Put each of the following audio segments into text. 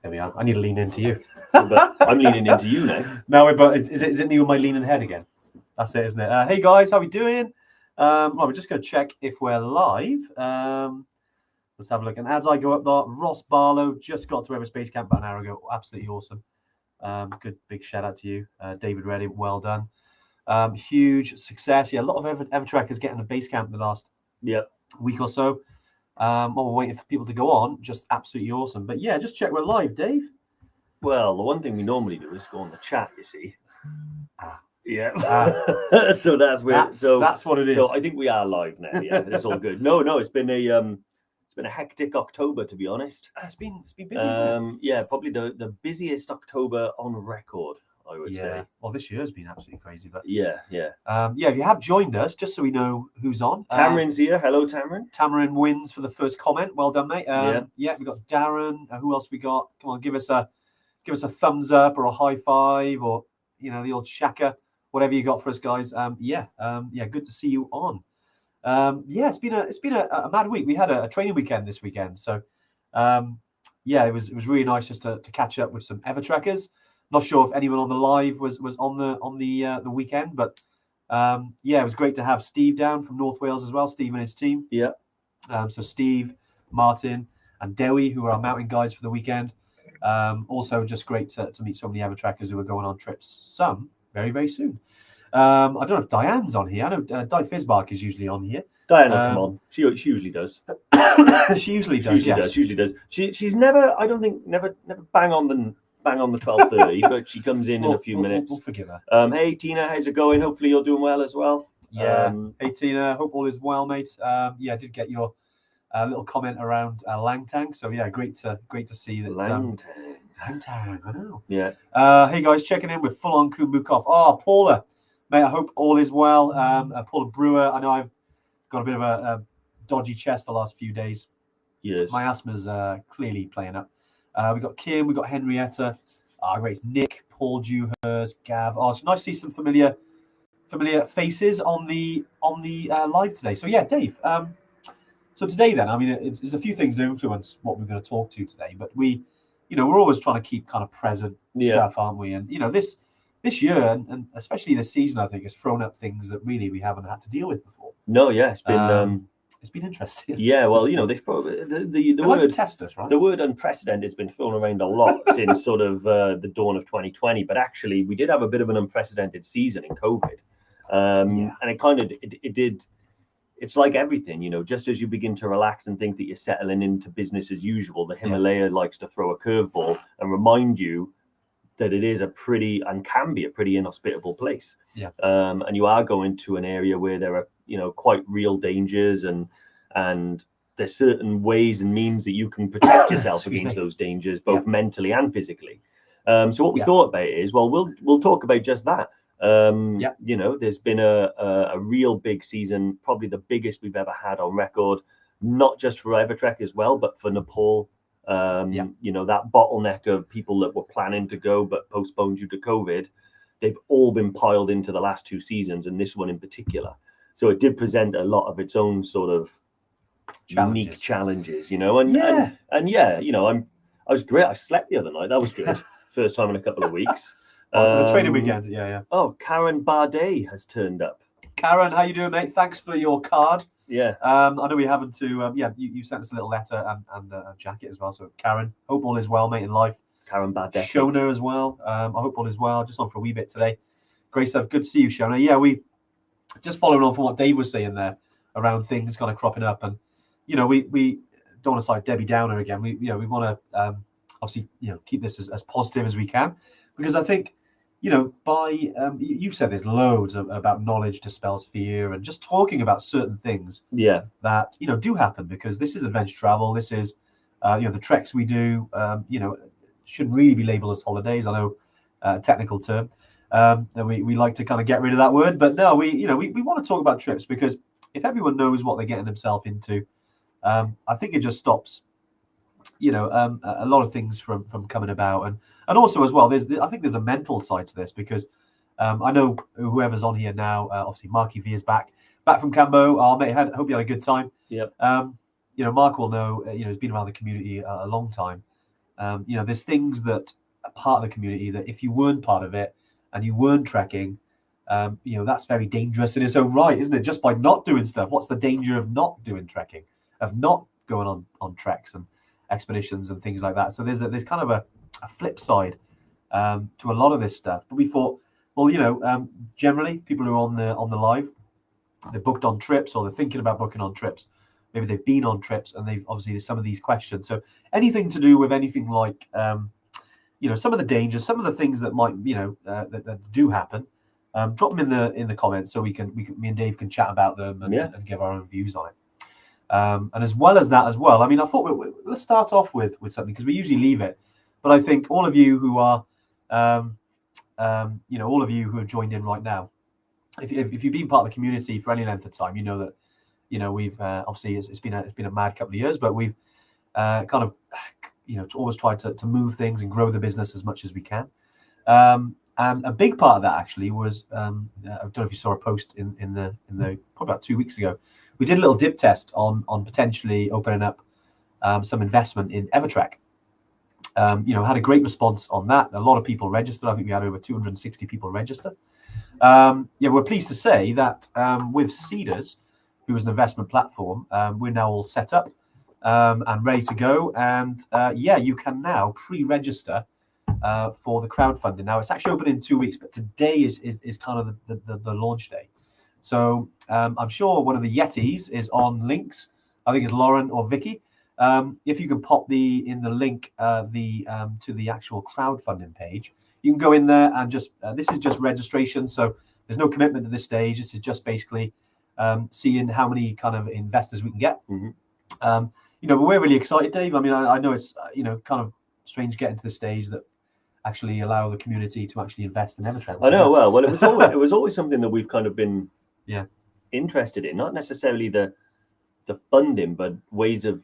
There we are. I need to lean into you. But I'm leaning into you now. No, but is it me with my leaning head again? That's it, isn't it? Hey guys, how we doing? Well, we're just going to check if we're live. Let's have a look. And as I go up there, Ross Barlow just got to Everest Base Camp about an hour ago. Absolutely awesome. Good big shout out to you, David Reddy. Well done. Huge success. Yeah, a lot of Evertrekkers getting to base camp in the last week or so. While we're waiting for people to go on, just absolutely awesome. But yeah, just check we're live, Dave. Well, the one thing we normally do is go on the chat, you see. Yeah. So that's where. That's what it is. So I think we are live now. Yeah, it's all good. No, it's been a hectic October, to be honest. It's been busy. Isn't it? Yeah, probably the busiest October on record, I would say. Well, this year has been absolutely crazy, but yeah. If you have joined us, just so we know who's on. Tamarin's here. Hello, Tamarin. Tamarin wins for the first comment. Well done, mate. Yeah, we got Darren. Who else we got? Come on, give us a thumbs up or a high five, or the old shaka, whatever you got for us, guys. Good to see you on. It's been a mad week. We had a training weekend this weekend, so it was really nice just to catch up with some Evertrekkers. Not sure if anyone on the live was on the weekend, but it was great to have Steve down from North Wales as well. Steve and his team. Yeah. So Steve, Martin, and Dewi, who are our mountain guides for the weekend. Also, just great to meet so many Evertrekkers who are going on trips. Some very, very soon. I don't know if Diane's on here. I know Di Fizbark is usually on here. Diane will come on. She usually does. She usually does. She's never. I don't think never bang on the 12:30, but she comes in a few minutes. We'll forgive her. Hey Tina, how's it going? Hopefully you're doing well as well. Yeah. Hey Tina, hope all is well, mate. I did get your little comment around Langtang. So great to see that. Langtang, I know. Yeah. Hey guys, checking in with full on Kumbukov. Oh, Paula, mate, I hope all is well. Paula Brewer, I know I've got a bit of a dodgy chest the last few days. Yes. My asthma's clearly playing up. We got Kim, we got Henrietta, great, Nick, Paul Dewhurst, Gav. Oh, it's nice to see some familiar faces on the live today. So yeah, Dave. So today then, I mean, it's a few things that influence what we're going to talk to today, but we're always trying to keep kind of present stuff, aren't we? And this year and especially this season, I think, has thrown up things that really we haven't had to deal with before. No, yeah, it's been interesting. Yeah, well, they've the word like to test us, right? The word unprecedented has been thrown around a lot since sort of the dawn of 2020. But actually, we did have a bit of an unprecedented season in COVID, and it did. It's like everything, just as you begin to relax and think that you're settling into business as usual, the Himalaya likes to throw a curveball and remind you that it is can be a pretty inhospitable place. Yeah. And you are going to an area where there are, quite real dangers and there's certain ways and means that you can protect yourself against those dangers, both mentally and physically. So what we thought about is, well, we'll talk about just that. There's been a real big season, probably the biggest we've ever had on record, not just for Evertrek as well, but for Nepal. That bottleneck of people that were planning to go but postponed due to COVID, they've all been piled into the last two seasons, and this one in particular. So it did present a lot of its own sort of unique challenges, I was great. I slept the other night. That was good. First time in a couple of weeks. The training weekend, yeah. Oh, Karen Bardet has turned up. Karen, how you doing, mate? Thanks for your card. Yeah. I know we haven't to. You sent us a little letter and a jacket as well. So Karen, hope all is well, mate, in life. Karen Bardet. Shona as well. I hope all is well. Just on for a wee bit today. Great stuff. Good to see you, Shona. Yeah, we just following on from what Dave was saying there around things kind of cropping up, and we don't want to like Debbie Downer again. We want to obviously keep this as positive as we can, because I think. You've said there's loads about knowledge dispels fear, and just talking about certain things that do happen, because this is adventure travel. This is the treks we do shouldn't really be labeled as holidays. I know technical term that we like to kind of get rid of that word, but no, we want to talk about trips, because if everyone knows what they're getting themselves into, I think it just stops a lot of things from coming about, and also as well, I think there's a mental side to this, because I know whoever's on here now, obviously Marky V is back from Cambo. Oh, mate, hope you had a good time. Yep. Mark will know. He's been around the community a long time, There's things that are part of the community that if you weren't part of it and you weren't trekking, that's very dangerous in its own right, isn't it? Just by not doing stuff, what's the danger of not doing trekking, of not going on treks and expeditions and things like that? So there's kind of a flip side to a lot of this stuff. But we thought, well, generally people who are on the live, they're booked on trips or they're thinking about booking on trips. Maybe they've been on trips and they've obviously there's some of these questions. So anything to do with anything like, some of the dangers, some of the things that might, that do happen, drop them in the comments so me and Dave can chat about them and give our own views on it. And as well as that as well, I mean, I thought let's start off with something because we usually leave it. But I think all of you who are, all of you who have joined in right now, if you've been part of the community for any length of time, you know that, we've obviously it's been a mad couple of years, but we've kind of, always tried to move things and grow the business as much as we can. And a big part of that actually was, I don't know if you saw a post in the probably about 2 weeks ago. We did a little dip test on potentially opening up some investment in Evertrek. Had a great response on that. A lot of people registered. I think we had over 260 people register. We're pleased to say that with Cedars, who is an investment platform, we're now all set up and ready to go. And you can now pre-register for the crowdfunding. Now it's actually open in 2 weeks, but today is kind of the launch day. So I'm sure one of the Yetis is on links. I think it's Lauren or Vicky. If you can pop in the link to the actual crowdfunding page, you can go in there and just this is just registration. So there's no commitment at this stage. This is just basically seeing how many kind of investors we can get. Mm-hmm. But we're really excited, Dave. I mean, I know it's kind of strange getting to the stage that actually allow the community to actually invest in Evertrek. I know. Well, it was always something that we've kind of been interested in, not necessarily the funding, but ways of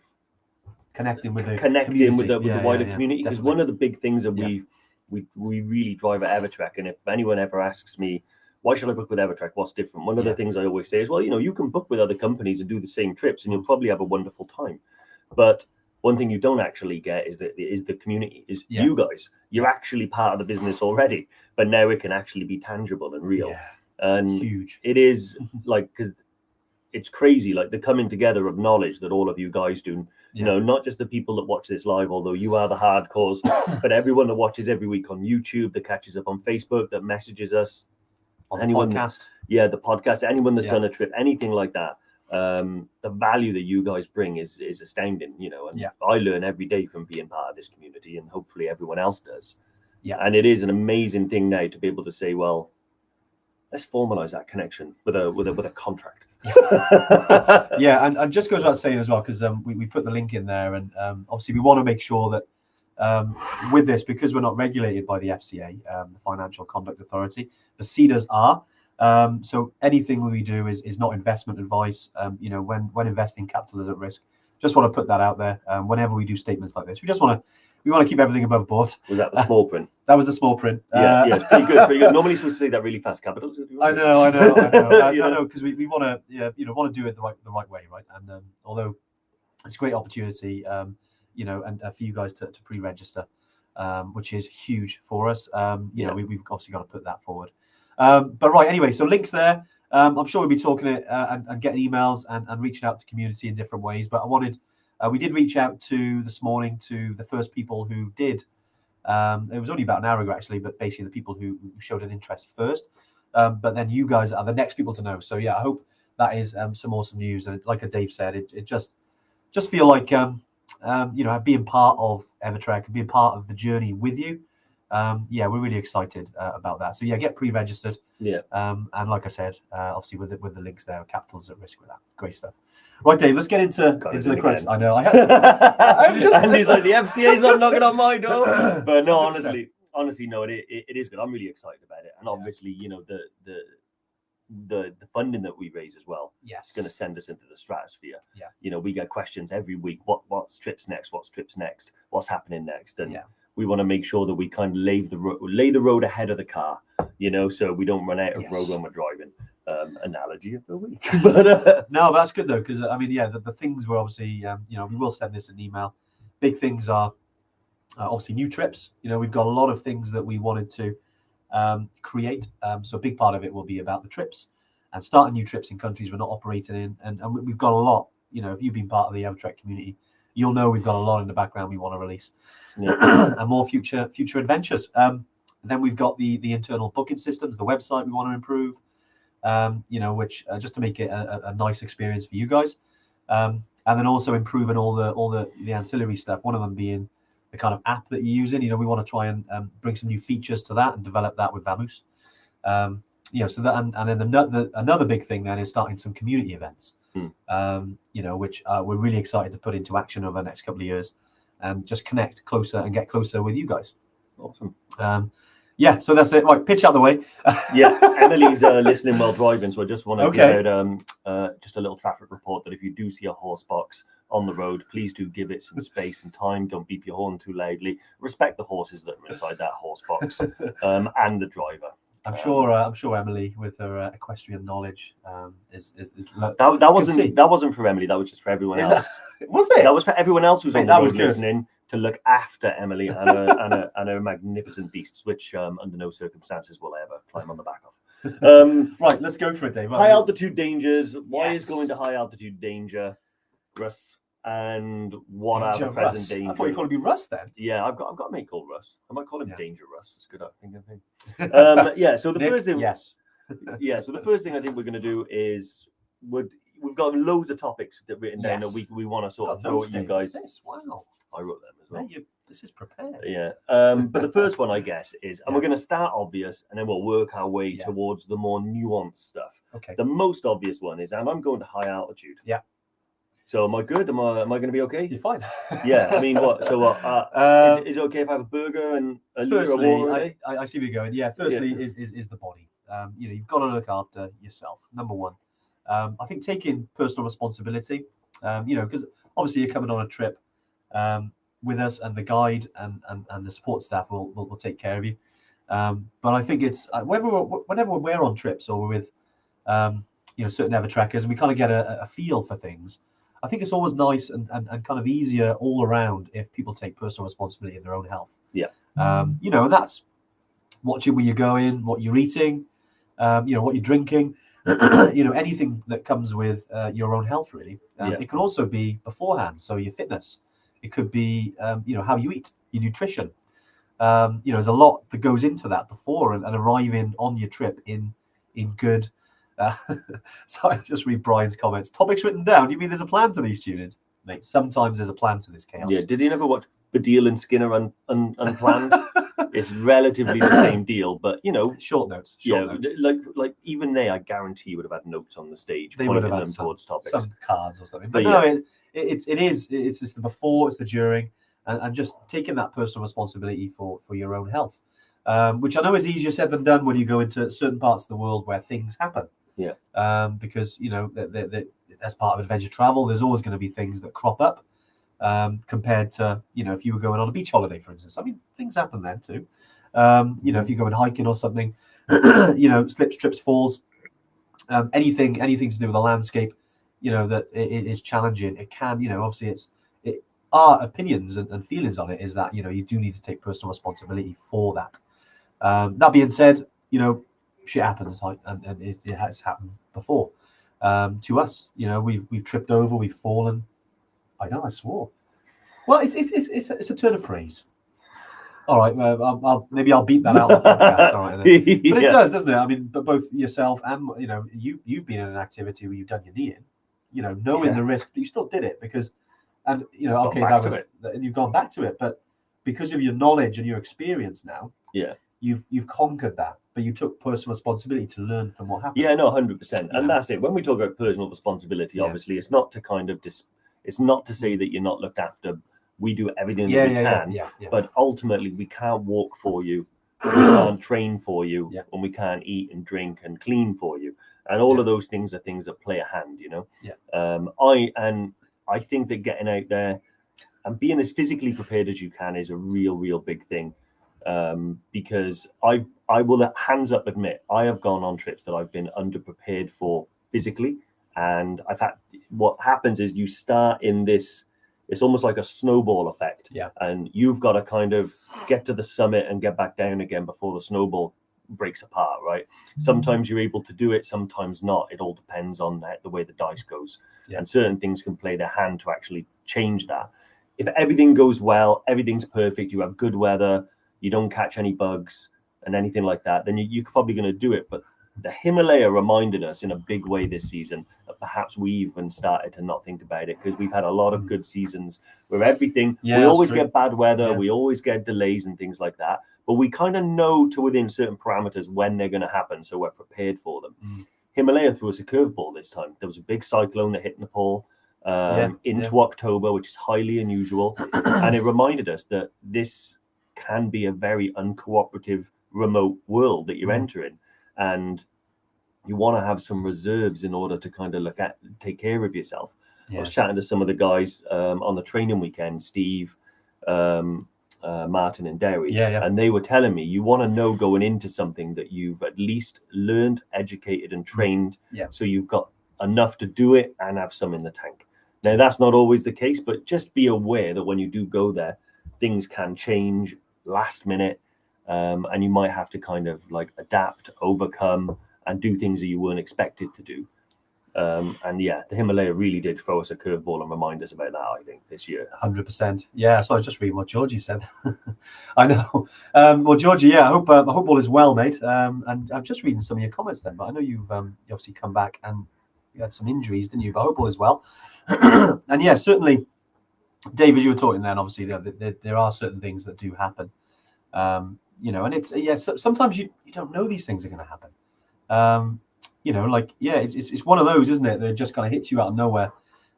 connecting with the wider community. Because one of the big things that we really drive at Evertrek, and if anyone ever asks me, why should I book with Evertrek? What's different? One of the things I always say is, well, you can book with other companies and do the same trips, and you'll probably have a wonderful time. But one thing you don't actually get is the community. You guys. You're actually part of the business already, but now it can actually be tangible and real. Yeah. And huge. It is because it's crazy, like the coming together of knowledge that all of you guys do. Not just the people that watch this live, although you are the hardcores, but everyone that watches every week on YouTube, that catches up on Facebook, that messages us. On the podcast. Yeah, the podcast. Anyone that's done a trip, anything like that. The value that you guys bring is astounding, and I learn every day from being part of this community, and hopefully everyone else does. Yeah. And it is an amazing thing now to be able to say, well, let's formalize that connection with a contract. And just goes without saying as well, because we put the link in there, and obviously we want to make sure that with this, because we're not regulated by the FCA, the Financial Conduct Authority, the Cedars are. So anything we do is not investment advice. When investing, capital is at risk. Just want to put that out there. Whenever we do statements like this, we want to keep everything above board. Was that the small print? That was the small print. It's pretty good. Normally you're supposed to say that really fast, capitals. I know, because we want to want to do it the right way, right? And although it's a great opportunity, and for you guys to pre-register, which is huge for us. We've obviously got to put that forward. But right, anyway, so links there. I'm sure we'll be talking it and getting emails and reaching out to community in different ways. But we did reach out this morning to the first people who did. It was only about an hour ago, actually, but basically the people who showed an interest first. But then you guys are the next people to know. So, I hope that is some awesome news. And like Dave said, it just feel like, being part of Evertrek and being part of the journey with you. We're really excited about that. So get pre-registered. And like I said, obviously with the links there, capital's at risk with that. Great stuff. Right, Dave, let's get into the crux. I know. And he's like, the FCA's not knocking on my door. But no, honestly, no, it is good. I'm really excited about it. And obviously, the funding that we raise as well is going to send us into the stratosphere. We get questions every week. What's trips next? What's happening next? And we want to make sure that we kind of lay the road ahead of the car, so we don't run out of road when we're driving. Analogy of the week. But no, that's good though, because the things were obviously, we will send this an email. Big things are, obviously new trips. We've got a lot of things that we wanted to create. So a big part of it will be about the trips and starting new trips in countries we're not operating in. And we've got a lot. If you've been part of the Evertrek community, you'll know we've got a lot in the background we want to release, and more future adventures. Then we've got the internal booking systems, the website we want to improve, which just to make it a nice experience for you guys, and then also improving all the ancillary stuff. One of them being the kind of app that you're using. We want to try and bring some new features to that and develop that with Vamoose. So that and then another big thing then is starting some community events. Which we're really excited to put into action over the next couple of years, and just connect closer and get closer with you guys. Awesome. So that's it. Right, pitch out the way. Emily's listening while driving, so I just want to give out just a little traffic report that if you do see a horse box on the road, please do give it some space and time. Don't beep your horn too loudly. Respect the horses that are inside that horse box, and the driver. I'm sure Emily, with her equestrian knowledge, that wasn't for Emily. That was just for everyone else. Was it? That was for everyone else who's on the road listening, to look after Emily and her magnificent beasts, which under no circumstances will I ever climb on the back of. Right, let's go for it, Dave. High altitude dangers. Why is going to high altitude dangerous? And what are the present dangers? I thought you called him Russ then. Yeah, I've got a mate called Russ. I might call him Danger Russ. It's good. I think. So the Nick, first thing. Yes. So the first thing I think we're going to do is we've got loads of topics that written down that we want to sort of throw at you guys. Wow. I wrote them as well. This is prepared. Yeah. But the first one, I guess, is, and we're going to start obvious, and then we'll work our way towards the more nuanced stuff. Okay. The most obvious one is, I'm going to high altitude. Yeah. So am I good? Am I going to be okay? You're fine. Yeah. I mean, what? So is it okay if I have a burger and a liter of water? I see where you're going. Yeah. Firstly, is the body. You've got to look after yourself. Number one. I think taking personal responsibility. Because obviously you're coming on a trip with us, and the guide and the support staff will take care of you. But I think it's whenever we're on trips or we're with certain Evertrekkers, and we kind of get a feel for things. I think it's always nice and kind of easier all around if people take personal responsibility in their own health. Yeah. And that's watching where you're going, what you're eating, what you're drinking, anything that comes with your own health, really. It can also be beforehand, so your fitness. It could be, how you eat, your nutrition. There's a lot that goes into that before and arriving on your trip in good. So I just read Brian's comments. Topics written down. Do you mean there's a plan to these tune-ins? Mate, sometimes there's a plan to this chaos. Yeah. Did you never watch Badil and Skinner Unplanned? It's relatively the same deal, but short notes. Like even they, I guarantee you would have had notes on the stage. They would have had towards topics, some cards or something. But no, it's the before, it's the during, and just taking that personal responsibility for your own health, which I know is easier said than done when you go into certain parts of the world where things happen. Yeah. Because as part of adventure travel, there's always going to be things that crop up. Compared to if you were going on a beach holiday, for instance. I mean, things happen then too. If you're going hiking or something, slips, trips, falls, anything to do with the landscape, that it is challenging. It can, obviously our opinions and feelings on it is that you do need to take personal responsibility for that. That being said, shit happens, and it has happened before to us. We've tripped over, we've fallen. I know, I swore. Well, it's a turn of phrase. All right, maybe I'll beat that out of the podcast. All right, but it does, doesn't it? I mean, but both yourself and you've been in an activity where you've done your knee in, knowing the risk, but you still did it because, and you've gone back to it, but because of your knowledge and your experience now, you've conquered that. But you took personal responsibility to learn from what happened. Yeah, no, 100%, and that's it. When we talk about personal responsibility, obviously, it's not to kind of it's not to say that you're not looked after. We do everything that we can, but ultimately we can't walk for you, we can't train for you, and we can't eat and drink and clean for you. And all of those things are things that play a hand, I think that getting out there and being as physically prepared as you can is a real big thing. Because I will hands up admit I have gone on trips that I've been underprepared for physically. And what happens is you start in this it's almost like a snowball effect. Yeah. And you've got to kind of get to the summit and get back down again before the snowball breaks apart, right? Sometimes you're able to do it, sometimes not. It all depends on the way the dice goes. Yeah. And certain things can play their hand to actually change that. If everything goes well, everything's perfect, you have good weather, you don't catch any bugs and anything like that, then you're probably going to do it. But the Himalaya reminded us in a big way this season that perhaps we even started to not think about it, because we've had a lot of good seasons where everything, we always get bad weather, we always get delays and things like that, but we kind of know to within certain parameters when they're going to happen, so we're prepared for them. Himalaya threw us a curveball this time. There was a big cyclone that hit Nepal into October, which is highly unusual, and it reminded us that this can be a very uncooperative remote world that you're entering, and you want to have some reserves in order to kind of take care of yourself. I was chatting to some of the guys on the training weekend, Steve, Martin and Derry, and they were telling me you want to know going into something that you've at least learned, educated and trained, so you've got enough to do it and have some in the tank. Now that's not always the case, but just be aware that when you do go there, things can change last minute, and you might have to kind of like adapt, overcome and do things that you weren't expected to do. And the Himalaya really did throw us a curveball and remind us about that, I think, this year. 100%. Yeah, so I was just reading what Georgie said. I know. Well, Georgie, I hope all is well, mate. And I'm just reading some of your comments then, but I know you've obviously come back and you had some injuries, didn't you? But I hope all is well. And yeah, certainly, Dave, as you were talking then, obviously there are certain things that do happen. And it's sometimes you don't know these things are going to happen. It's one of those, isn't it? That just kind of hits you out of nowhere,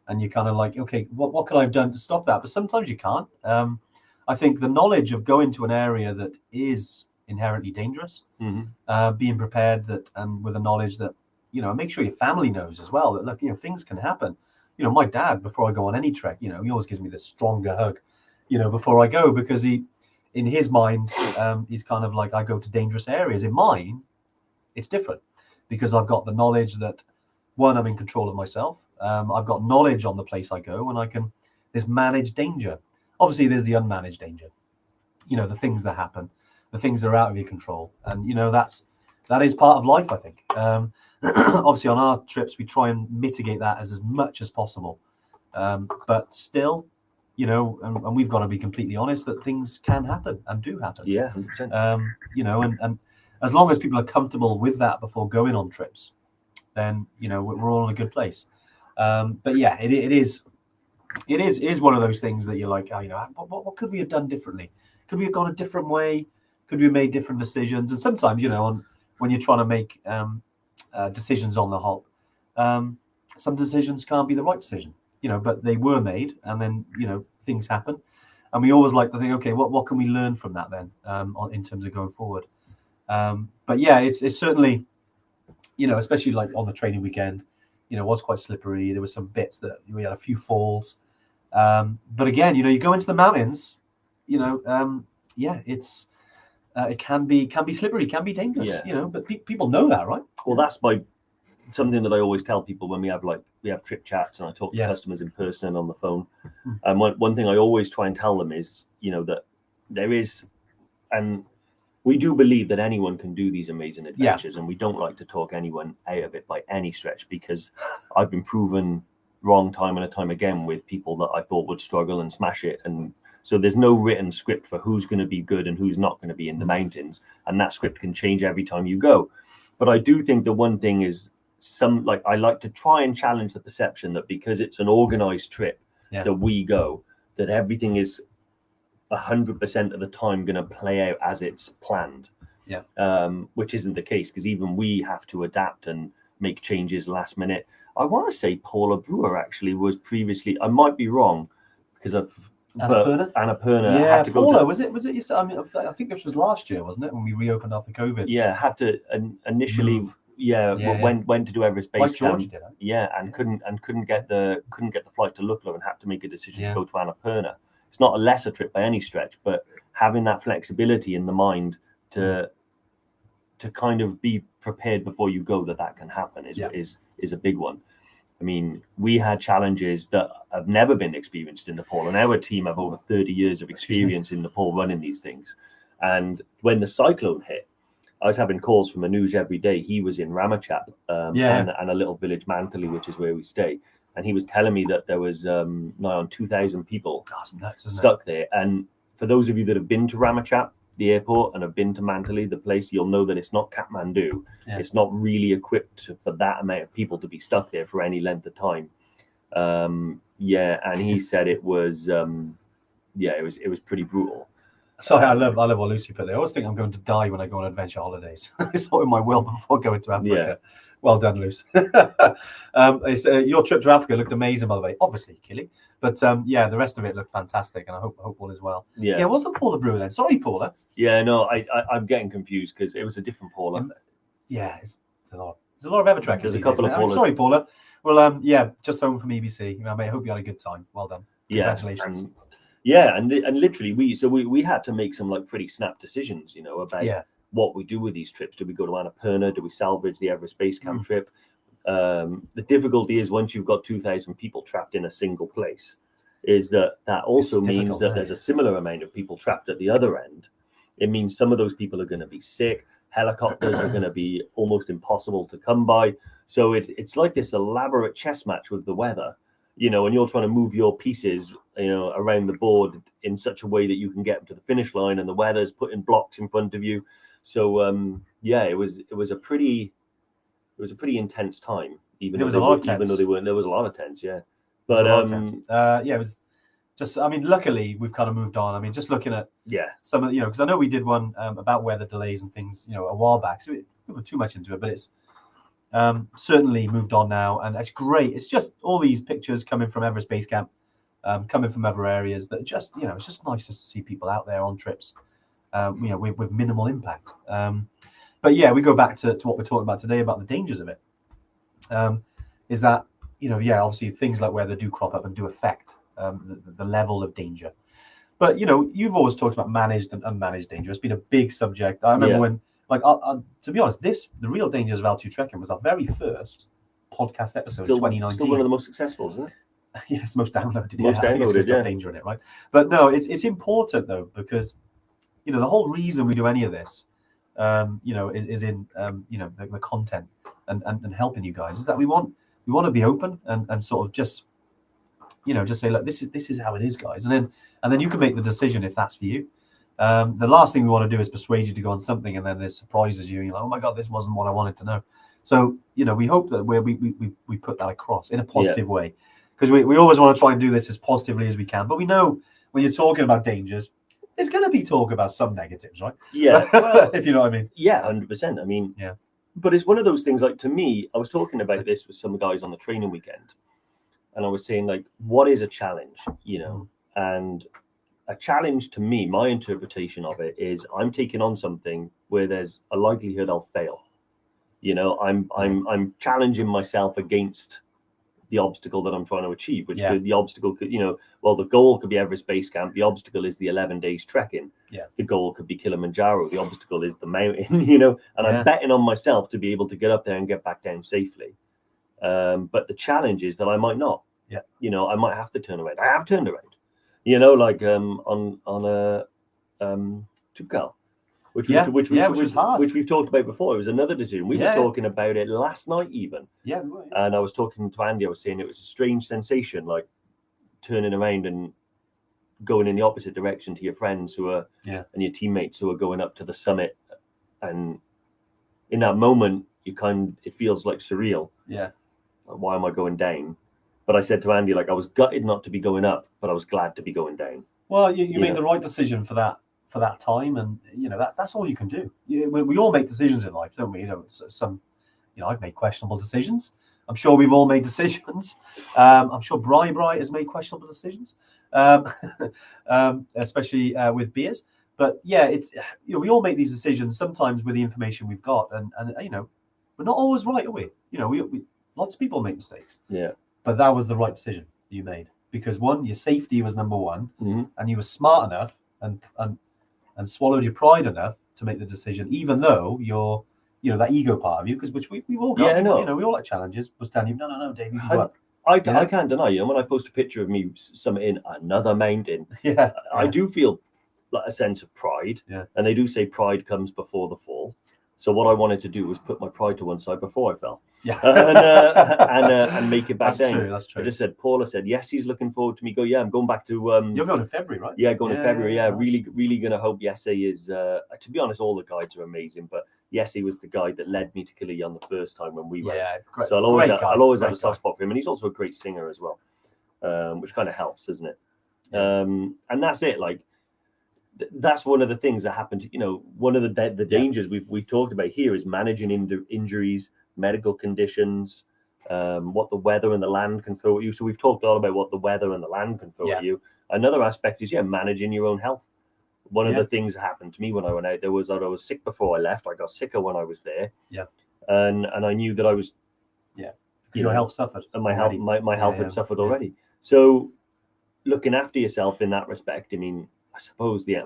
and you're kind of like, okay, what could I have done to stop that? But sometimes you can't. I think the knowledge of going to an area that is inherently dangerous, being prepared and with the knowledge that, make sure your family knows as well that, look, things can happen. My dad, before I go on any trek, he always gives me this stronger hug, before I go, because in his mind, he's kind of like, I go to dangerous areas. In mine, it's different, because I've got the knowledge that, one, I'm in control of myself. I've got knowledge on the place I go, and there's managed danger. Obviously, there's the unmanaged danger, the things that happen, the things that are out of your control. And, that is part of life, I think. Obviously, on our trips, we try and mitigate that as much as possible. But still, and we've got to be completely honest that things can happen and do happen. Yeah, 100%. And as long as people are comfortable with that before going on trips, then we're all in a good place. But yeah, it is one of those things that you're like, what could we have done differently? Could we have gone a different way? Could we have made different decisions? And sometimes, when you're trying to make decisions on the hop, some decisions can't be the right decision, but they were made, and then things happen, and we always like to think, okay, what can we learn from that then, in terms of going forward. But yeah, it's certainly, especially like on the training weekend, it was quite slippery. There were some bits that we had a few falls. But again, you go into the mountains, it can be slippery, can be dangerous, but people know that, right? Well, that's something that I always tell people when we have trip chats and I talk to customers in person and on the phone. And one thing I always try and tell them is, that there is, and we do believe that anyone can do these amazing adventures, and we don't like to talk anyone out of it by any stretch, because I've been proven wrong time and time again with people that I thought would struggle and smash it. And so there's no written script for who's going to be good and who's not going to be in the mountains, and that script can change every time you go. But I do think the one thing is, I like to try and challenge the perception that because it's an organized trip that we go, that everything is 100% of the time going to play out as it's planned, which isn't the case, because even we have to adapt and make changes last minute. I want to say Paula Brewer actually was previously, I might be wrong, because Annapurna had to Paula, go to, was it I mean, I think this was last year, wasn't it, when we reopened after COVID? Had to initially went to do Everest Base Camp, and couldn't get the flight to Lukla and had to make a decision to go to Annapurna. It's not a lesser trip by any stretch, but having that flexibility in the mind to kind of be prepared before you go that can happen is a big one. I mean, we had challenges that have never been experienced in Nepal, and our team have over 30 years of experience in Nepal running these things. And when the cyclone hit, I was having calls from Anuj every day. He was in Ramachap and a little village, Mantali, which is where we stay. And he was telling me that there was nigh on 2,000 people stuck there. And for those of you that have been to Ramachap, the airport, and have been to Mantali, the place, you'll know that it's not Kathmandu. Yeah. It's not really equipped for that amount of people to be stuck there for any length of time. And he said it was, it was pretty brutal. Sorry, I love what Lucy put there. I always think I'm going to die when I go on adventure holidays. It's not in my will before going to Africa. Yeah. Well done, Luce. Your trip to Africa looked amazing, by the way. Obviously, Killy. But the rest of it looked fantastic, and I hope all is well. Yeah, wasn't Paula Brewer then? Sorry, Paula. Yeah, no, I'm getting confused because it was a different Paula. Yeah, it's a lot. There's a lot of Evertrek. There's a couple of Paulas. Sorry, Paula. Well, just home from EBC. I hope you had a good time. Well done. Congratulations. And literally we had to make some like pretty snap decisions, about what we do with these trips. Do we go to Annapurna? Do we salvage the Everest Base Camp trip? The difficulty is once you've got 2,000 people trapped in a single place, is that also means that there's a similar amount of people trapped at the other end. It means some of those people are going to be sick. Helicopters are going to be almost impossible to come by. So it's like this elaborate chess match with the weather, and you're trying to move your pieces, around the board in such a way that you can get to the finish line, and the weather's putting blocks in front of you. So it was a pretty intense time. Even though they weren't, there was a lot of tents, But it was just. I mean, luckily we've kind of moved on. I mean, just looking at some of because I know we did one about weather delays and things, a while back. So we didn't go too much into it, but it's certainly moved on now, and it's great. It's just all these pictures coming from Everest Base Camp, coming from other areas that just it's just nice just to see people out there on trips. With minimal impact. But we go back to what we're talking about today about the dangers of it. Is that, obviously things like weather do crop up and do affect the level of danger. But, you've always talked about managed and unmanaged danger. It's been a big subject. I remember when, to be honest, the real dangers of altitude trekking was our very first podcast episode, 2019. Still one of the most successful, isn't it? Yes, most downloaded. Most downloaded, danger in it, right? But no, it's important though, because the whole reason we do any of this, is in the content and helping you guys, is that we want to be open and sort of just say, look, this is how it is, guys, and then you can make the decision if that's for you. The last thing we want to do is persuade you to go on something and then it surprises you and you're like, oh my god, this wasn't what I wanted to know. So we hope that we put that across in a positive way, because we always want to try and do this as positively as we can, but we know when you're talking about dangers, there's going to be talk about some negatives, right? Yeah. Well, if you know what I mean. Yeah, 100%. I mean, but it's one of those things, like, to me, I was talking about this with some guys on the training weekend, and I was saying, like, what is a challenge, and a challenge to me, my interpretation of it is I'm taking on something where there's a likelihood I'll fail. I'm challenging myself against the obstacle that I'm trying to achieve, which the obstacle could, the goal could be Everest Base Camp. The obstacle is the 11 days trekking. Yeah. The goal could be Kilimanjaro. The obstacle is the mountain, and I'm betting on myself to be able to get up there and get back down safely. But the challenge is that I might not. Yeah. I might have to turn around. I have turned around, on a Tubkal. Which we've talked about before. It was another decision. We were talking about it last night even. Yeah, we were. And I was talking to Andy. I was saying it was a strange sensation, like turning around and going in the opposite direction to your friends and your teammates who are going up to the summit. And in that moment, it feels like surreal. Yeah. Like, why am I going down? But I said to Andy, like, I was gutted not to be going up, but I was glad to be going down. Well, you made the right decision for that time, and that's all you can do. We all make decisions in life, don't we? I've made questionable decisions. I'm sure we've all made decisions. I'm sure Bri has made questionable decisions, especially with beers. But it's we all make these decisions sometimes with the information we've got, and we're not always right, are we? We lots of people make mistakes. Yeah. But that was the right decision you made, because one, your safety was number one, and you were smart enough and swallowed your pride enough to make the decision, even though you're you know, that ego part of you, because which we all got. Yeah, no. You know, we all like challenges. Was telling you, no, Dave, you can go up. I can't deny you. And when I post a picture of me summiting another mountain, I do feel like a sense of pride. Yeah. And they do say pride comes before the fall. So what I wanted to do was put my pride to one side before I fell. Yeah. And make it back down. That's true. I just said, Paula said, yes, he's looking forward to me. Go, yeah, I'm going back to. You're going in February, right? Yeah, going in February. Yeah, nice. really going to hope Yesse is. To be honest, all the guides are amazing, but Yesse was the guide that led me to Killeen the first time when we went. Yeah, great. So I'll always have a soft spot for him, and he's also a great singer as well, which kind of helps, doesn't it? And that's it. Like, that's one of the things that happened. You know, one of the dangers we've talked about here is managing injuries, medical conditions, what the weather and the land can throw at you. So we've talked a lot about what the weather and the land can throw at you. Another aspect is managing your own health. One of the things that happened to me when I went out there was that I was sick before I left. I got sicker when I was there. Yeah. And I knew that I was. Yeah. Because your health suffered. And my health had suffered already. So looking after yourself in that respect, I mean, I suppose the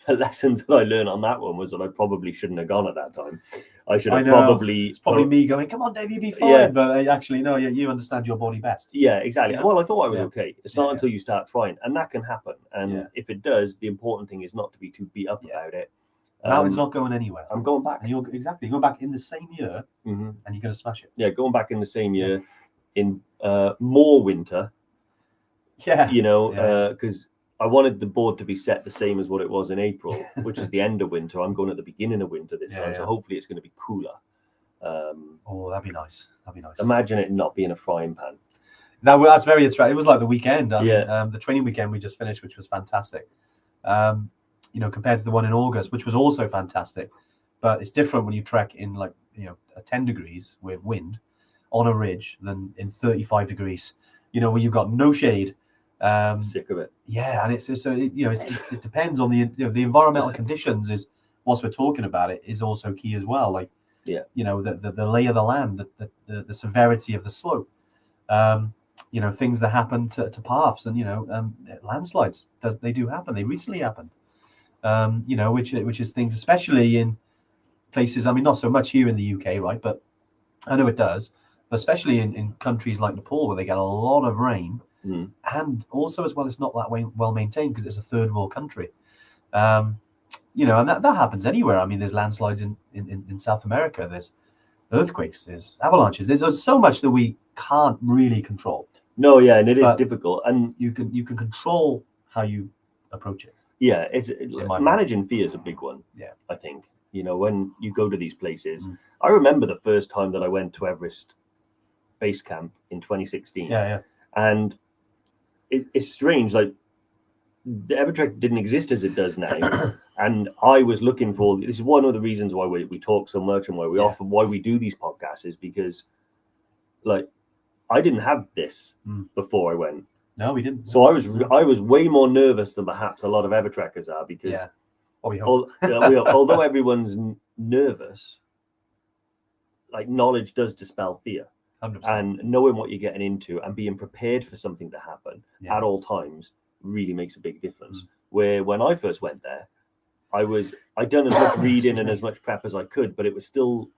lessons that I learned on that one was that I probably shouldn't have gone at that time. I should have probably. It's probably me going, come on, Dave, you'll be fine. Yeah. But actually, no, you understand your body best. Yeah, exactly. Well, I thought I was okay. It's not until you start trying, and that can happen. And if it does, the important thing is not to be too beat up about it. Mountain's not going anywhere. I'm going back. And you're going back in the same year, and you're going to smash it. Yeah, going back in the same year, in more winter. Yeah. You know, because I wanted the board to be set the same as what it was in April, which is the end of winter. I'm going at the beginning of winter this time, so hopefully it's going to be cooler. That'd be nice. Imagine it not being a frying pan. That's very attractive. It was like the weekend. I mean, the training weekend we just finished, which was fantastic. You know, compared to the one in August, which was also fantastic. But it's different when you trek in 10 degrees with wind on a ridge than in 35 degrees. You know, where you've got no shade. Sick of it. Yeah, and it depends on the environmental conditions. Is whilst we're talking about it is also key as well. Like you know, the lay of the land, the severity of the slope. You know, things that happen to paths, and landslides. They do happen. They recently happened. You know, which is things, especially in places. I mean, not so much here in the UK, right? But I know it does. But especially in countries like Nepal, where they get a lot of rain, and also as well, it's not that well maintained because it's a third world country. You know, and that happens anywhere. I mean, there's landslides in South America. There's earthquakes. There's avalanches. There's so much that we can't really control. No, yeah, and it is difficult. And you can control how you approach it. Yeah, it's managing fear is a big one. Yeah, I think, you know, when you go to these places, I remember the first time that I went to Everest Base Camp in 2016. Yeah. And it's strange, like the Evertrek didn't exist as it does now. And I was looking for, this is one of the reasons why we talk so much and why we do these podcasts, is because like I didn't have this before I went. No, we didn't. So I was way more nervous than perhaps a lot of Evertrekkers are, because although everyone's nervous, like knowledge does dispel fear. 100%. And knowing what you're getting into and being prepared for something to happen at all times really makes a big difference. Where when I first went there, I'd done as much reading and as much prep as I could, but it was still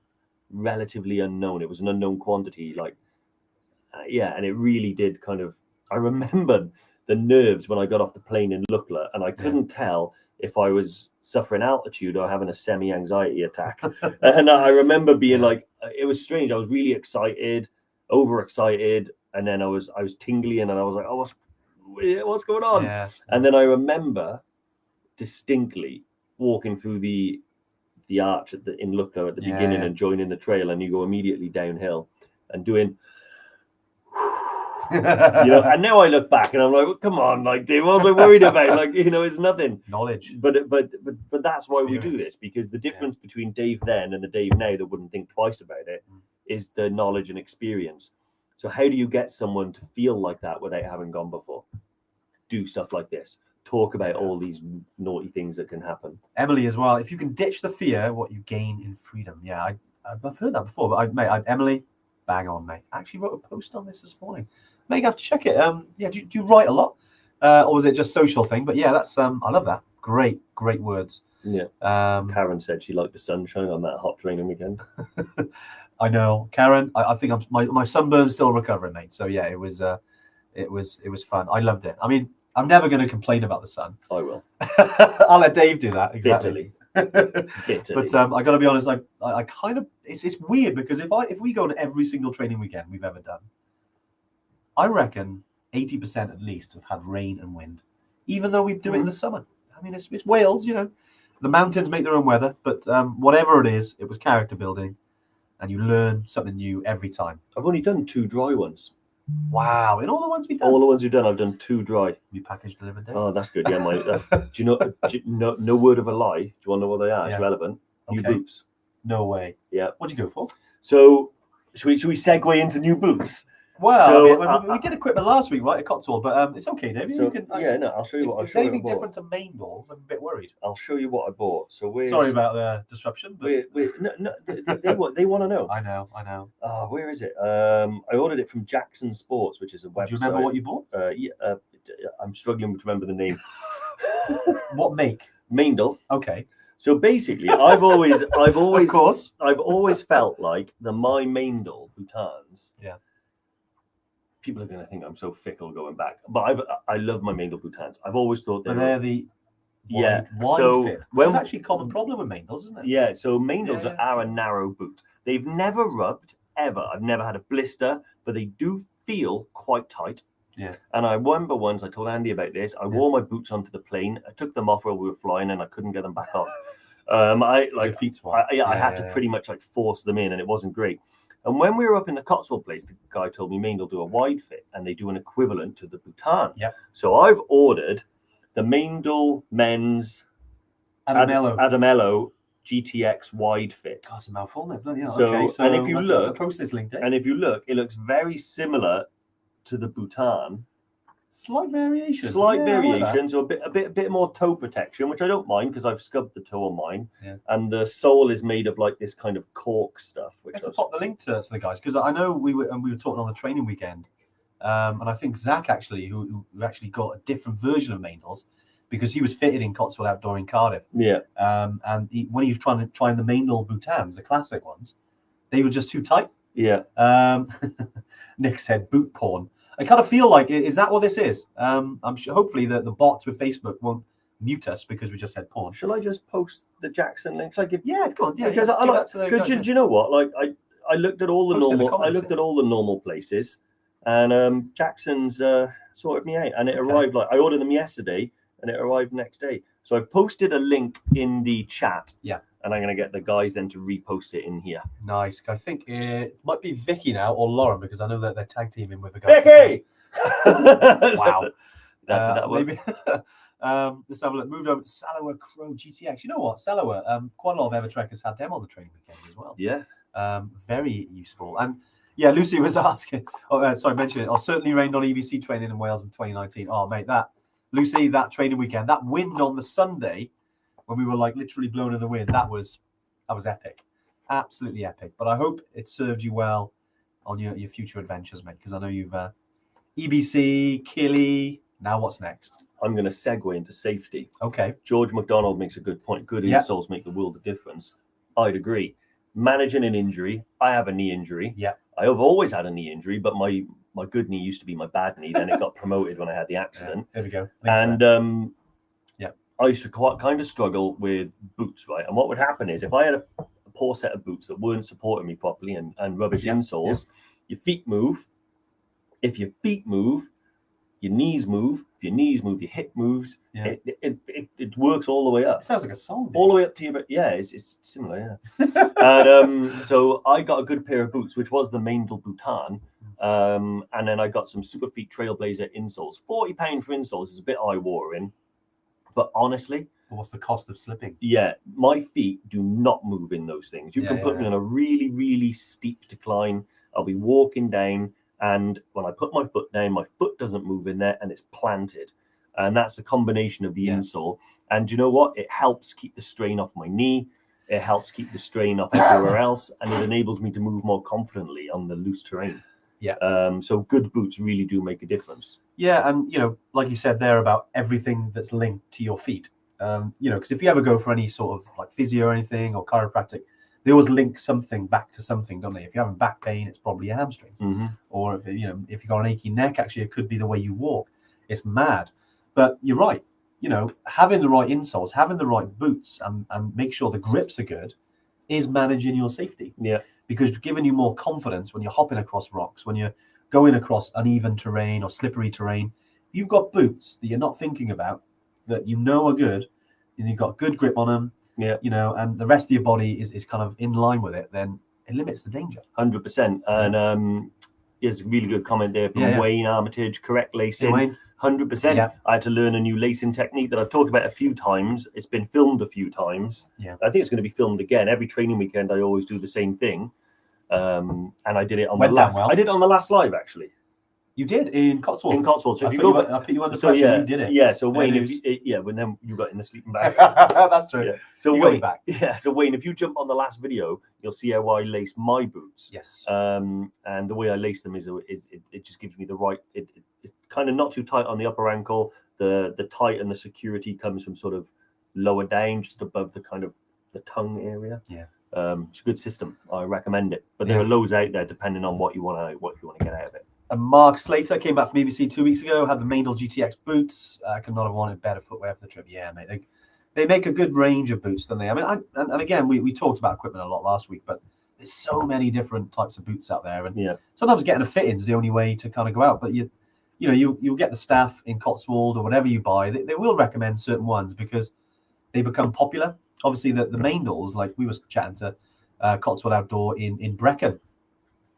relatively unknown. It was an unknown quantity, and it really did kind of. I remember the nerves when I got off the plane in Lukla, and I couldn't tell if I was suffering altitude or having a semi-anxiety attack. And I remember being like, it was strange. I was really excited, overexcited, and then I was tingly, and then I was like, oh, what's going on? Yeah. And then I remember distinctly walking through the arch in Lukla at the beginning and joining the trail, and you go immediately downhill and doing. You know, and now I look back and I'm like, well, come on, like, Dave, what was I worried about? Like, you know, it's nothing. Knowledge. But that's why we do this, because the difference between Dave then and the Dave now that wouldn't think twice about it is the knowledge and experience. So how do you get someone to feel like that without having gone before? Do stuff like this. Talk about all these naughty things that can happen. Emily as well. If you can ditch the fear, what you gain in freedom. Yeah, I've heard that before, but Emily, bang on, mate. I actually wrote a post on this morning. Maybe I have to check it. Do you write a lot, or was it just social thing? But yeah, that's I love that. Great words. Yeah. Karen said she liked the sunshine on that hot training weekend. I know, Karen. I think my sunburn's still recovering, mate. So yeah, it was fun. I loved it. I mean, I'm never going to complain about the sun. I will. I'll let Dave do that. Exactly. Bitterly. But I got to be honest. I kind of it's weird because if we go on every single training weekend we've ever done, I reckon 80% at least have had rain and wind, even though we do it in the summer. I mean, it's Wales, you know. The mountains make their own weather, but whatever it is, it was character building. And you learn something new every time. I've only done 2 dry ones. Wow! In all the ones we've done, all the ones we've done, I've done 2 dry. We packaged delivered. Day. Oh, that's good. Yeah, do you know? No word of a lie. Do you want to know what they are? It's relevant. New boots. No way. Yeah. What'd you go for? So, should we segue into new boots? Well, so, we did equipment last week, right? At Cotswold, but it's okay, Dave. So, I'll show you what I bought. If anything different to Maindles, I'm a bit worried. I'll show you what I bought. So sorry about the disruption. But... they want to know. I know. Where is it? I ordered it from Jackson Sports, which is a website. Do you remember what you bought? I'm struggling to remember the name. What make? Maindle. Okay. So basically, I've always, of course, I've always felt like the My Maindle Boutans. Yeah. People are going to think I'm so fickle going back, but I love my Maindle Boutans. I've always thought they're the wide fit. Which is actually a common problem with Maindles, isn't it? Yeah. So Maindles are a narrow boot. They've never rubbed ever. I've never had a blister, but they do feel quite tight. Yeah. And I remember once I told Andy about this. I wore my boots onto the plane. I took them off while we were flying, and I couldn't get them back on. I had to pretty much like force them in, and it wasn't great. And when we were up in the Cotswold place, the guy told me Maindle do a wide fit, and they do an equivalent to the Boutan. Yeah. So I've ordered the Maindle men's Adamello GTX wide fit. That's a mouthful, isn't it? Bloody hell. So, okay, so and if you look, a process link, and if you look, it looks very similar to the Boutan. Slight variation. So a bit more toe protection, which I don't mind because I've scubbed the toe on mine. Yeah. And the sole is made of like this kind of cork stuff. Let's pop the link to the guys, because I know we were talking on the training weekend, and I think Zach actually, who actually got a different version of Maindles, because he was fitted in Cotswold Outdoor in Cardiff. Yeah. And when he was trying the Maindle Boutans, the classic ones, they were just too tight. Yeah. Nick said boot porn. I kind of feel like, is that what this is? I'm sure hopefully the bots with Facebook won't mute us because we just said porn. Shall I just post the Jackson links? Go on. Yeah, because do you know what? Like I looked at all the normal places, and Jackson's sorted me out, and it arrived I ordered them yesterday, and it arrived next day. So I've posted a link in the chat. Yeah. And I'm going to get the guys then to repost it in here. Nice. I think it might be Vicky now or Lauren, because I know that they're tag teaming with a guy. Vicky! Wow. Maybe. Let's have a look. Moved over to Sallower Crow GTX. You know what? Sallower, quite a lot of Evertrekkers had them on the training weekend as well. Yeah. Very useful. And yeah, Lucy was asking, mentioning it. Certainly rained on EBC training in Wales in 2019. Oh, mate, Lucy, that training weekend, that wind on the Sunday, when we were like literally blown in the wind, that was epic, absolutely epic. But I hope it served you well on your future adventures, mate, because I know you've EBC, Killy. Now what's next? I'm going to segue into safety. Okay. George McDonald makes a good point. Good insoles make the world of difference. I'd agree. Managing an injury, I have a knee injury. Yeah. I have always had a knee injury, but my good knee used to be my bad knee. Then it got promoted when I had the accident. There we go. And I used to kind of struggle with boots, right? And what would happen is if I had a poor set of boots that weren't supporting me properly and rubbish insoles, your feet move. If your feet move, your knees move. If your knees move, your hip moves. Yeah. It works all the way up. It sounds like a song. All the way up to your... Yeah, it's similar, yeah. And so I got a good pair of boots, which was the Maindle Boutan. And then I got some Superfeet Trailblazer insoles. £40 for insoles is a bit eye-watering. But honestly... What's the cost of slipping? Yeah, my feet do not move in those things. You can put me on a really, really steep decline. I'll be walking down, and when I put my foot down, my foot doesn't move in there, and it's planted. And that's a combination of the insole. And you know what? It helps keep the strain off my knee. It helps keep the strain off everywhere else, and it enables me to move more confidently on the loose terrain. Yeah. So good boots really do make a difference. Yeah, and like you said there about everything that's linked to your feet. Because if you ever go for any sort of like physio or anything or chiropractic, they always link something back to something, don't they? If you're having back pain, it's probably your hamstrings. Or if if you've got an achy neck, actually it could be the way you walk. It's mad. But you're right. Having the right insoles, having the right boots, and make sure the grips are good is managing your safety. Yeah. Because giving you more confidence when you're hopping across rocks, when you're going across uneven terrain or slippery terrain, you've got boots that you're not thinking about that are good, and you've got good grip on them. Yeah. And the rest of your body is kind of in line with it, then it limits the danger. 100%. And there's a really good comment there from Wayne Armitage. Correct lacing. Wayne. 100%. Yeah. I had to learn a new lacing technique that I've talked about a few times. It's been filmed a few times. Yeah. I think it's going to be filmed again. Every training weekend, I always do the same thing. And I did it on I did it on the last live, actually. You did in Cotswold. In Cotswold. So I put you under pressure. You did it. Yeah. So Wayne, when then you got in the sleeping bag. That's true. Yeah. So you Wayne, back. Yeah. So Wayne, if you jump on the last video, you'll see how I lace my boots. Yes. And the way I lace them is it just gives me the right. It's kind of not too tight on the upper ankle. The tight and the security comes from sort of lower down, just above the kind of the tongue area. Yeah. It's a good system. I recommend it. But there are loads out there depending on what you want to get out of it. And Mark Slater came back from BBC 2 weeks ago, had the Maindel GTX boots. Could not have wanted better footwear for the trip. Yeah, mate. They make a good range of boots, don't they? I mean, and again, we talked about equipment a lot last week, but there's so many different types of boots out there. And sometimes getting a fit-in is the only way to kind of go out. But you'll get the staff in Cotswold or whatever you buy. They will recommend certain ones because they become popular. Obviously, the Maindels, like we were chatting to Cotswold Outdoor in Brecon,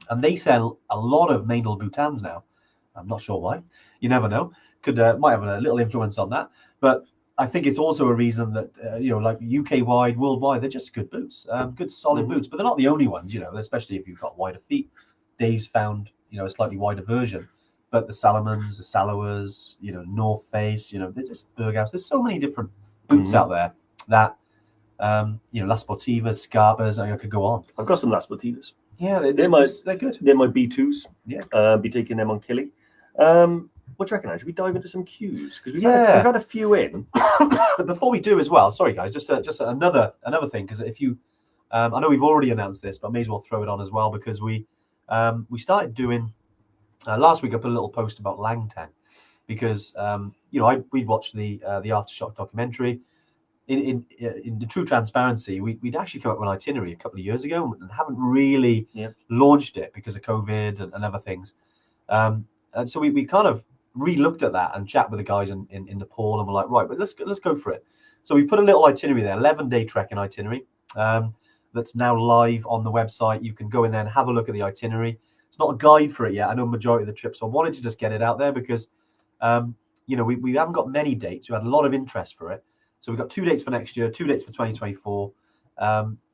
and they sell a lot of Maindel Boutans now. I'm not sure why. You never know. Might have a little influence on that. But I think it's also a reason that, like UK-wide, worldwide, they're just good boots, good solid boots. But they're not the only ones, especially if you've got wider feet. Dave's found, a slightly wider version. But the Salomons, the Salowers, North Face, there's just Berghaus. There's so many different boots out there that, Las Sportivas, Scarpas, I could go on. I've got some Las Sportivas. Yeah, they're good. They're my B2s. Yeah. Be taking them on Killy. What do you reckon? Should we dive into some cues? Because we've had a few in. But before we do as well, sorry guys, just another thing, because if you, I know we've already announced this, but I may as well throw it on as well, because we started doing, last week I put a little post about Langtang, because we'd watched the Aftershock documentary. In the true transparency, we'd actually come up with an itinerary a couple of years ago and haven't really launched it because of COVID and other things. And so we kind of re-looked at that and chat with the guys in Nepal, and we're like, right, but let's go for it. So we put a little itinerary there, 11-day trekking itinerary, that's now live on the website. You can go in there and have a look at the itinerary. It's not a guide for it yet. I know majority of the trips. So I wanted to just get it out there because, we haven't got many dates. We had a lot of interest for it. So we've got 2 dates for next year, 2 dates for 2024.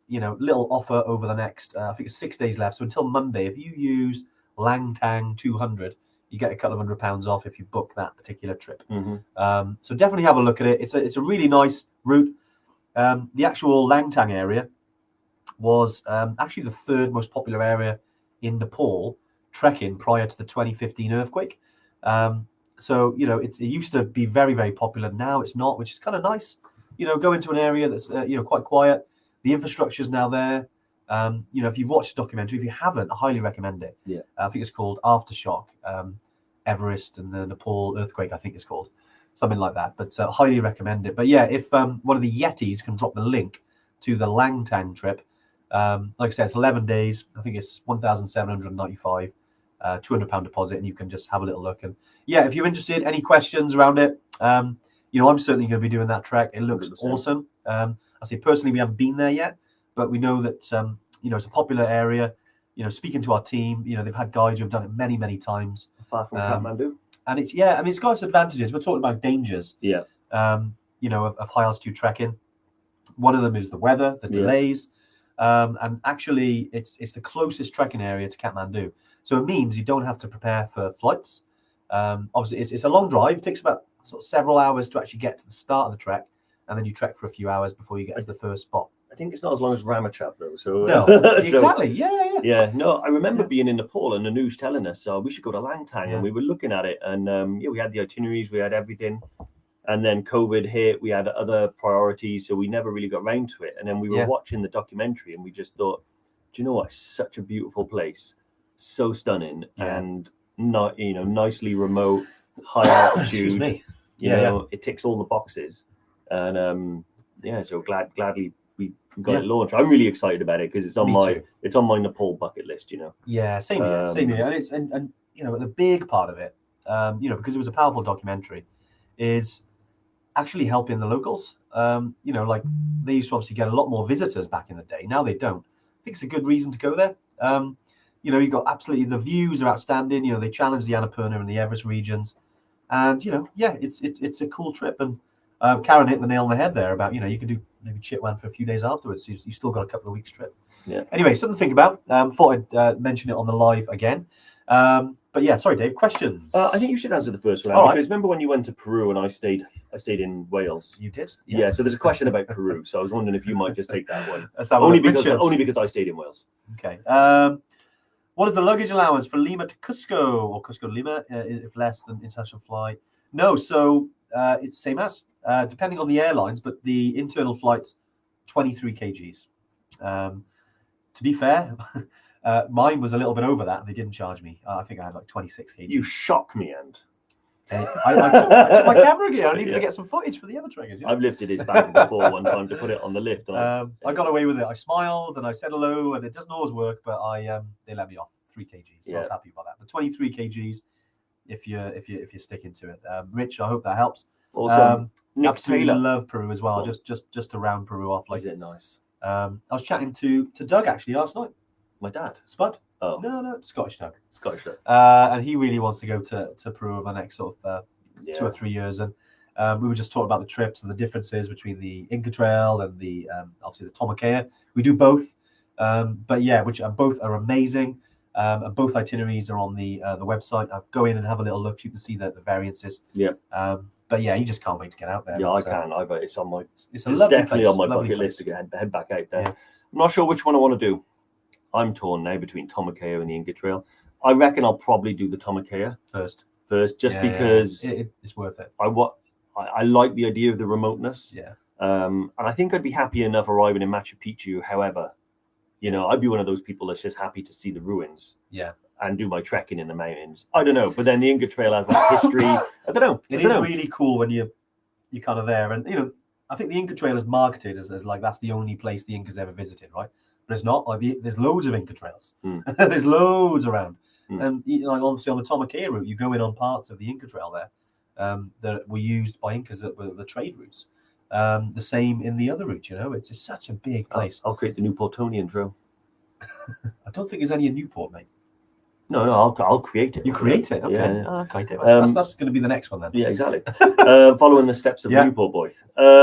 Little offer over the next, I think it's 6 days left. So until Monday, if you use Langtang 200, you get a couple of £100 off if you book that particular trip. So definitely have a look at it. It's a really nice route. The actual Langtang area was actually the third most popular area in Nepal trekking prior to the 2015 earthquake. So, it used to be very, very popular. Now it's not, which is kind of nice. Go into an area that's, quite quiet. The infrastructure is now there. If you've watched the documentary, if you haven't, I highly recommend it. Yeah. I think it's called Aftershock, Everest and the Nepal earthquake, I think it's called. Something like that. But highly recommend it. But yeah, if one of the Yetis can drop the link to the Langtang trip, like I said, it's 11 days. I think it's 1,795. £200 deposit, and you can just have a little look. And yeah, if you're interested, any questions around it, I'm certainly going to be doing that trek. It looks 100%. Awesome. I say personally, we haven't been there yet, but we know that it's a popular area. Speaking to our team, they've had guides who've done it many, many times. Far from Kathmandu. And it's got its advantages. We're talking about dangers. Yeah. Of high altitude trekking. One of them is the weather, the delays, and actually it's the closest trekking area to Kathmandu. So it means you don't have to prepare for flights. Obviously, it's a long drive. It takes about several hours to actually get to the start of the trek, and then you trek for a few hours before you get to the first spot. I think it's not as long as Ramachap, though. So no, exactly. Yeah. No, I remember being in Nepal and Anuj telling us, we should go to Langtang, and we were looking at it, and we had the itineraries, we had everything. And then COVID hit. We had other priorities, so we never really got round to it. And then we were watching the documentary, and we just thought, do you know what? It's such a beautiful place, so stunning, and not nicely remote, high altitude. It ticks all the boxes, and so gladly we got it launched. I'm really excited about it because it's on my Nepal bucket list. Yeah, same here. And it's and the big part of it, because it was a powerful documentary, is actually helping the locals. Like they used to obviously get a lot more visitors back in the day. Now they don't. I think it's a good reason to go there. You've got absolutely, the views are outstanding. They challenge the Annapurna and the Everest regions, and it's a cool trip. And Karen hit the nail on the head there about you could do maybe Chitwan for a few days afterwards. You still got a couple of weeks trip. Yeah. Anyway, something to think about. Thought I'd mention it on the live again. But yeah, sorry, Dave. Questions? I think you should answer the first one. Because remember when you went to Peru and I stayed in Wales. You did. Yeah. So there's a question about Peru. So I was wondering if you might just take that one. Only because I stayed in Wales. Okay. What is the luggage allowance for Lima to Cusco or Cusco to Lima if less than international flight? No. So it's the same as depending on the airlines, but the internal flights 23 kgs. To be fair. Mine was a little bit over that, and they didn't charge me. I think I had like 26 kg. You shock me, and I took my camera gear. I needed to get some footage for the other trackers. I've lifted his bag before one time to put it on the lift. And I got away with it. I smiled and I said hello, and it doesn't always work, but they let me off 3 kgs. So I was happy about that. But 23 kgs, if you're sticking to it. Rich, I hope that helps. Awesome. Nick absolutely Taylor. Love Peru as well. Just to round Peru off. Is it nice? I was chatting to Doug actually last night. My dad? Spud? Oh. No, Scottish Doug. Scottish Doug. And he really wants to go to Peru over the next sort of 2 or 3 years. And we were just talking about the trips and the differences between the Inca Trail and the obviously the Tomokaea. We do both. But yeah, which both are amazing. And both itineraries are on the website. I'll go in and have a little look. You can see the variances. Yeah. But yeah, you just can't wait to get out there. Yeah, I can. It's on my. It's definitely place. On my bucket list to head back out there. Yeah. I'm not sure which one I want to do. I'm torn now between Tomokaea and the Inca Trail. I reckon I'll probably do the Tomokaea first, just because it's worth it. I like the idea of the remoteness. Yeah. And I think I'd be happy enough arriving in Machu Picchu. However, I'd be one of those people that's just happy to see the ruins. Yeah. And do my trekking in the mountains. I don't know, but then the Inca Trail has that history. I don't know. It is really cool when you're kind of there, and I think the Inca Trail is marketed as like that's the only place the Incas ever visited, right? But it's not. Like there's loads of Inca trails. There's loads around, and like obviously on the Tomokaea route, you go in on parts of the Inca Trail there that were used by Incas that were the trade routes. The same in the other route. It's just such a big place. I'll create the New Portonian Trail. I don't think there's any in Newport, mate. No, I'll create it. You create it, okay? Yeah. Okay, that's going to be the next one then. Yeah, exactly. Following the steps of Newport boy.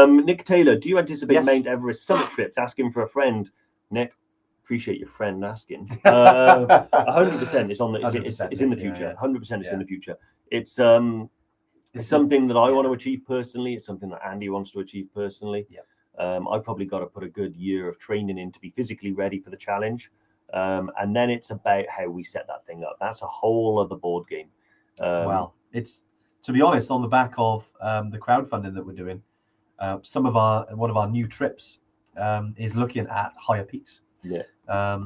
Nick Taylor, do you anticipate Mount Everest summit trips? Asking for a friend. Nick, appreciate your friend asking. 100%. It's in the future. 100% it's in the future. It's something that I want to achieve personally. It's something that Andy wants to achieve personally. Yeah. I've probably got to put a good year of training in to be physically ready for the challenge. And then it's about how we set that thing up. That's a whole other board game. Well, it's, to be honest, on the back of the crowdfunding that we're doing, one of our new trips is looking at higher peaks. Yeah.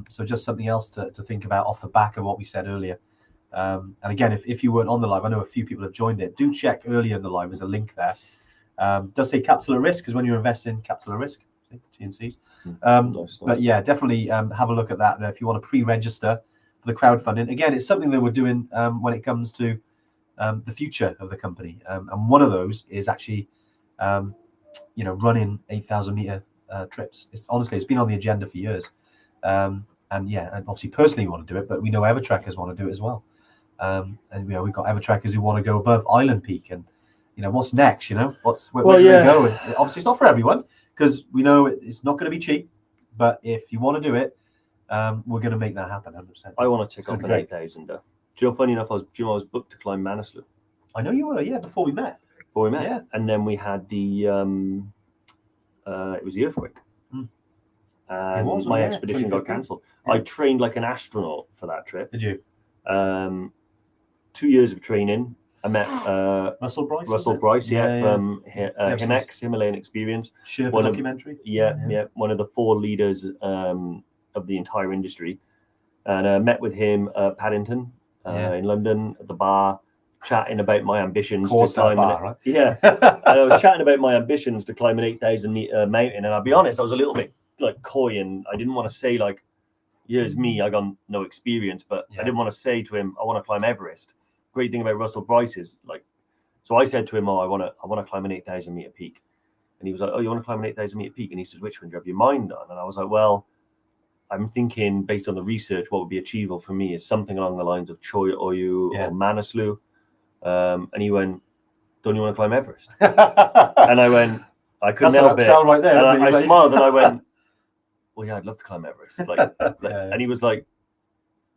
So just something else to think about off the back of what we said earlier. And again, if you weren't on the live, I know a few people have joined it. Do check earlier in the live. There's a link there. Does say capital at risk, because when you're investing, capital at risk, TNCs. Nice. But yeah, definitely have a look at that if you want to pre-register for the crowdfunding. Again, it's something that we're doing when it comes to the future of the company. And one of those is actually, running 8,000 meter trips. It's been on the agenda for years. And obviously personally we want to do it, but we know Evertrackers want to do it as well. And we've got Evertrackers who want to go above Island Peak, and what's next? Where do they go? And obviously, it's not for everyone, because we know it's not going to be cheap. But if you want to do it, we're going to make that happen 100%. I want to tick off an 8,000. Funny enough, I was booked to climb Manaslu. I know you were, before we met. Yeah. And then we had the it was the earthquake. And my expedition got cancelled. Yeah. I trained like an astronaut for that trip. Did you? 2 years of training, I met Russell Bryce. From Himex, Himalayan Experience. Sherpa documentary. One of the 4 leaders of the entire industry. And I met with him at Paddington in London at the bar, chatting about my ambitions to climb. Right? Yeah, and I was chatting about my ambitions to climb an 8,000 meter mountain. And I'll be honest, I was a little bit like coy, and I didn't want to say like, "Here's me, I got no experience," but I didn't want to say to him, "I want to climb Everest." Great thing about Russell Bryce is like, so I said to him, "Oh, I want to climb an 8,000 meter peak," and he was like, "Oh, you want to climb an 8,000 meter peak?" And he says, "Which one do you have your mind on?" And I was like, "Well, I'm thinking based on the research, what would be achievable for me is something along the lines of Choi Oyu or Manaslu." And he went, "Don't you want to climb Everest?" And I went, I couldn't help it. Right there, and I smiled and I went, "Well, yeah, I'd love to climb Everest." And he was like,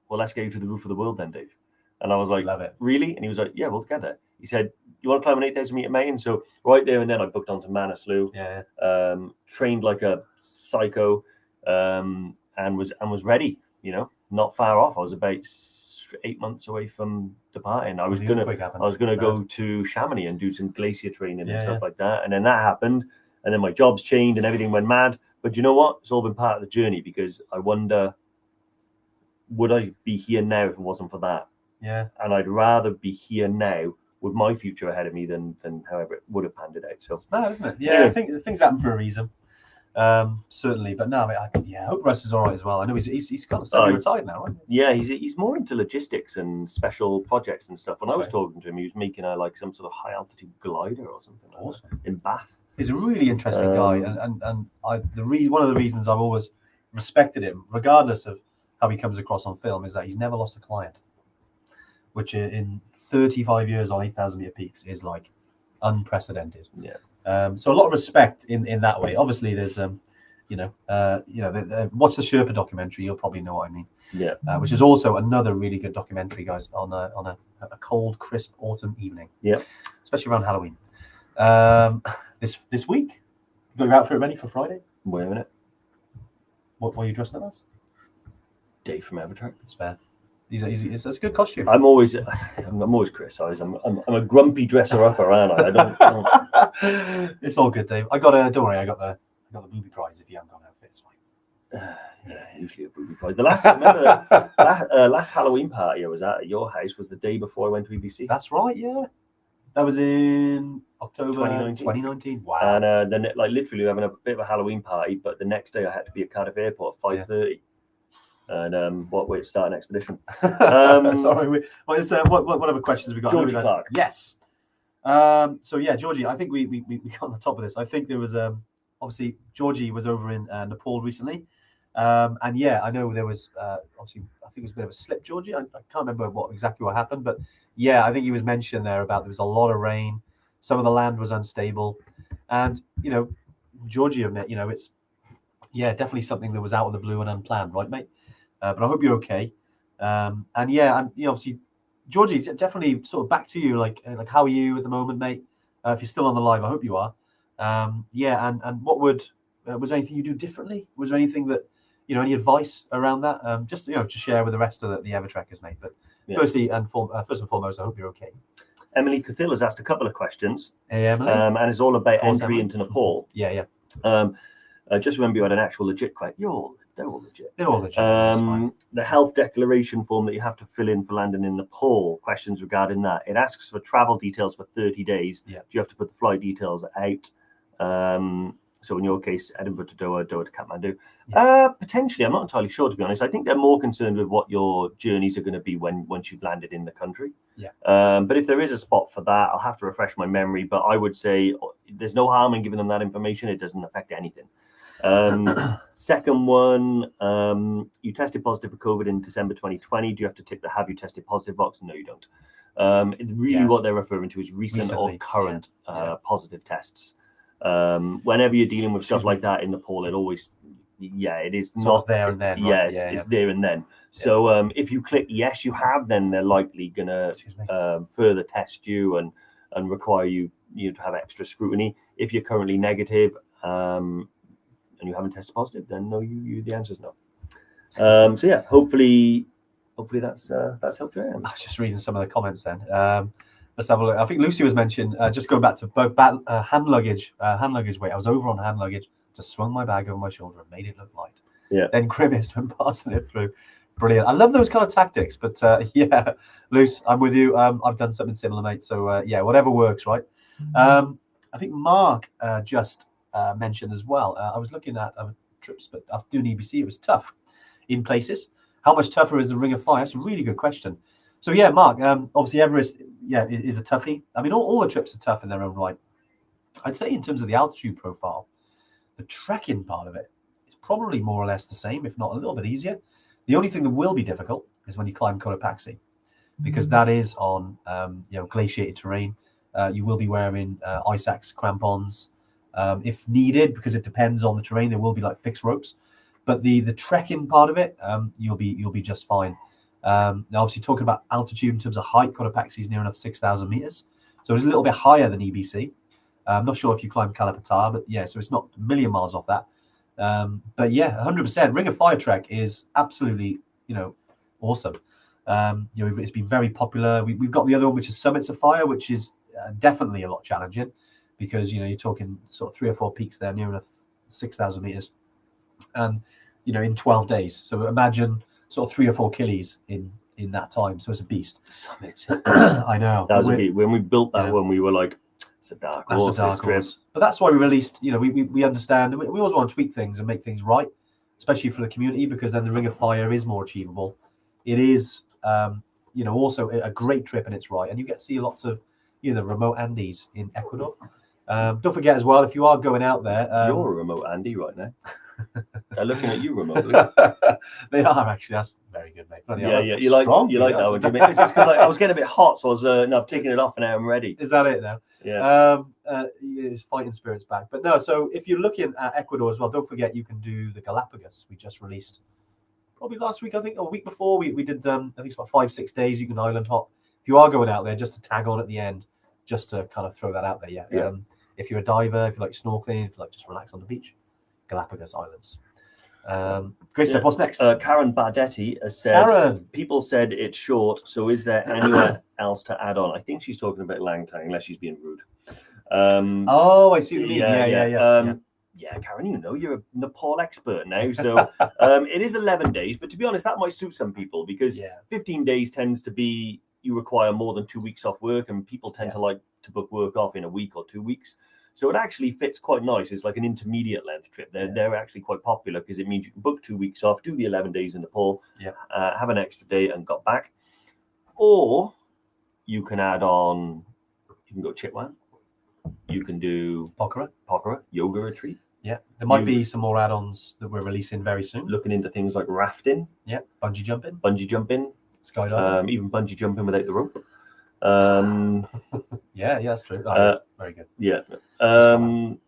"Well, let's get you to the roof of the world then, Dave." And I was like, "Love it, really?" And he was like, "Yeah, we'll get there." He said, "You want to climb an 8,000 meter mountain?" So right there and then I booked onto Manaslu. Trained like a psycho. And was ready, not far off. I was about 8 months away from departing. I was gonna go to Chamonix and do some glacier training and stuff like that. And then that happened, and then my jobs changed and everything went mad. But you know what? It's all been part of the journey, because I wonder, would I be here now if it wasn't for that? Yeah. And I'd rather be here now with my future ahead of me than however it would have panned out. So it's mad, isn't it? Yeah, anyway. I think things happen for a reason. Certainly, but no, I hope Russ is all right as well. I know he's kind of semi-retired now, right? Yeah, he's more into logistics and special projects and stuff. When I was talking to him, he was making some sort of high altitude glider or something like that in Bath. He's a really interesting guy, and one of the reasons I've always respected him, regardless of how he comes across on film, is that he's never lost a client, which in 35 years on 8,000 meter peaks is like unprecedented. Yeah. So a lot of respect in that way. Obviously, there's watch the Sherpa documentary. You'll probably know what I mean. Yeah. Which is also another really good documentary, guys, on a cold, crisp autumn evening. Yeah. Especially around Halloween. This week, you got your outfit ready for Friday? Wait a minute. What are you dressed up as? Dave from Avatar. It's fair. It's a good costume. I'm always criticised. I'm a grumpy dresser upper, aren't I? I don't. It's all good, Dave. Don't worry. I got the booby prize if you haven't got an outfit. It's fine. Yeah, usually a booby prize. Last Halloween party I was at your house was the day before I went to EBC. That's right. Yeah, that was in October 2019. Wow. And then literally having a bit of a Halloween party, but the next day I had to be at Cardiff Airport at 5:30. Yeah. And what way to start an expedition? Sorry, what other questions have we got? Georgie Clark. Yes. So yeah, Georgie, I think we got on the top of this. I think there was obviously Georgie was over in Nepal recently, and yeah, I know there was obviously I think it was a bit of a slip, Georgie. I can't remember exactly what happened, but yeah, I think he was mentioned there about there was a lot of rain, some of the land was unstable, and Georgie, it's definitely something that was out of the blue and unplanned, right, mate? But I hope you're okay. And obviously, Georgie, definitely sort of back to you. Like how are you at the moment, mate? If you're still on the live, I hope you are. And what was there anything you do differently? Was there anything that any advice around that? Just to share with the rest of the Evertrekkers, mate. But first and foremost, I hope you're okay. Emily Cathil has asked a couple of questions. Hey, Emily. And it's all about entry into Nepal. Yeah. Just remember you had an actual legit question. They're all legit. The health declaration form that you have to fill in for landing in Nepal, questions regarding that. It asks for travel details for 30 days. Yeah. You have to put the flight details out. So in your case, Edinburgh to Doha, Doha to Kathmandu. Yeah. Potentially, I'm not entirely sure, to be honest. I think they're more concerned with what your journeys are going to be once you've landed in the country. Yeah. But if there is a spot for that, I'll have to refresh my memory. But I would say there's no harm in giving them that information. It doesn't affect anything. Second one, you tested positive for COVID in December 2020. Do you have to tick the "have you tested positive" box? No, you don't. What they're referring to is recently or current positive tests. Whenever you're dealing with stuff like that in Nepal, it always it is so not it's there and then. Yes, it's there and then. So if you click yes, you have, then they're likely gonna further test you and require you to have extra scrutiny. If you're currently negative and you haven't tested positive, then no, the answer is no. So yeah, hopefully that's helped you out. I was just reading some of the comments then. Let's have a look. I think Lucy was mentioned. Just going back to both hand luggage weight. I was over on hand luggage. Just swung my bag over my shoulder and made it look light. Yeah. Then grimaced when passing it through. Brilliant. I love those kind of tactics. But yeah, Luce, I'm with you. I've done something similar, mate. So yeah, whatever works, right? I think Mark just mentioned as well. I was looking at trips, but after doing EBC, it was tough in places. How much tougher is the Ring of Fire? That's a really good question. So yeah, Mark, obviously Everest, yeah, is a toughie. I mean, all the trips are tough in their own right. I'd say in terms of the altitude profile, the trekking part of it is probably more or less the same, if not a little bit easier. The only thing that will be difficult is when you climb Cotopaxi, because that is on glaciated terrain. You will be wearing ice axe crampons if needed, because it depends on the terrain. There will be like fixed ropes, but the trekking part of it, you'll be just fine. Now, obviously, talking about altitude in terms of height, Cotopaxi is near enough 6,000 meters, so it's a little bit higher than EBC. I'm not sure if you climb Kalapatar, but yeah, so it's not a million miles off that. But yeah, 100%. Ring of Fire trek is absolutely, awesome. It's been very popular. We've got the other one, which is Summits of Fire, which is definitely a lot challenging, because you're talking sort of 3 or 4 peaks there, near enough 6,000 meters, and in 12 days. So imagine sort of 3 or 4 killies in that time. So it's a beast. Summit. I know. That was a beast. When we built that one, we were like, it's a dark horse. That's a dark horse. But that's why we released. We understand. We always want to tweak things and make things right, especially for the community, because then the Ring of Fire is more achievable. It is, also a great trip in its right, and you get to see lots of, the remote Andes in Ecuador. Don't forget as well, if you are going out there, you're a remote Andy right now. They're looking at you remotely. They are actually. That's very good, mate. Bloody yeah. You like that one, do you, mate? It's because I was getting a bit hot, so I was. I've taken it off, and now I'm ready. Is that it now? Yeah. His fighting spirit's back. But no. So if you're looking at Ecuador as well, don't forget you can do the Galapagos. We just released probably last week, I think, or a week before. We did. I think it's about 5-6 days. You can island hop. If you are going out there, just to tag on at the end, just to kind of throw that out there. Yeah. If you're a diver, if you like snorkeling, if you like just relax on the beach, Galapagos Islands. Great stuff. What's next? Karen Bardetti has said, people said it's short, so is there anywhere else to add on? I think she's talking about Langtang, unless she's being rude. I see what you mean. Yeah, Karen, you're a Nepal expert now. So it is 11 days, but to be honest, that might suit some people, because 15 days tends to be, you require more than 2 weeks off work, and people tend to like to book work off in a week or 2 weeks. So it actually fits quite nice. It's like an intermediate length trip. They're actually quite popular, because it means you can book 2 weeks off, do the 11 days in Nepal, have an extra day and got back. Or you can add on, you can go Chitwan. You can do Pokhara, yoga retreat. Yeah, there might be some more add-ons that we're releasing very soon. Looking into things like rafting. Yeah, bungee jumping, skydiving, even bungee jumping without the rope. Yeah, that's true. Very good. Yeah. Bungee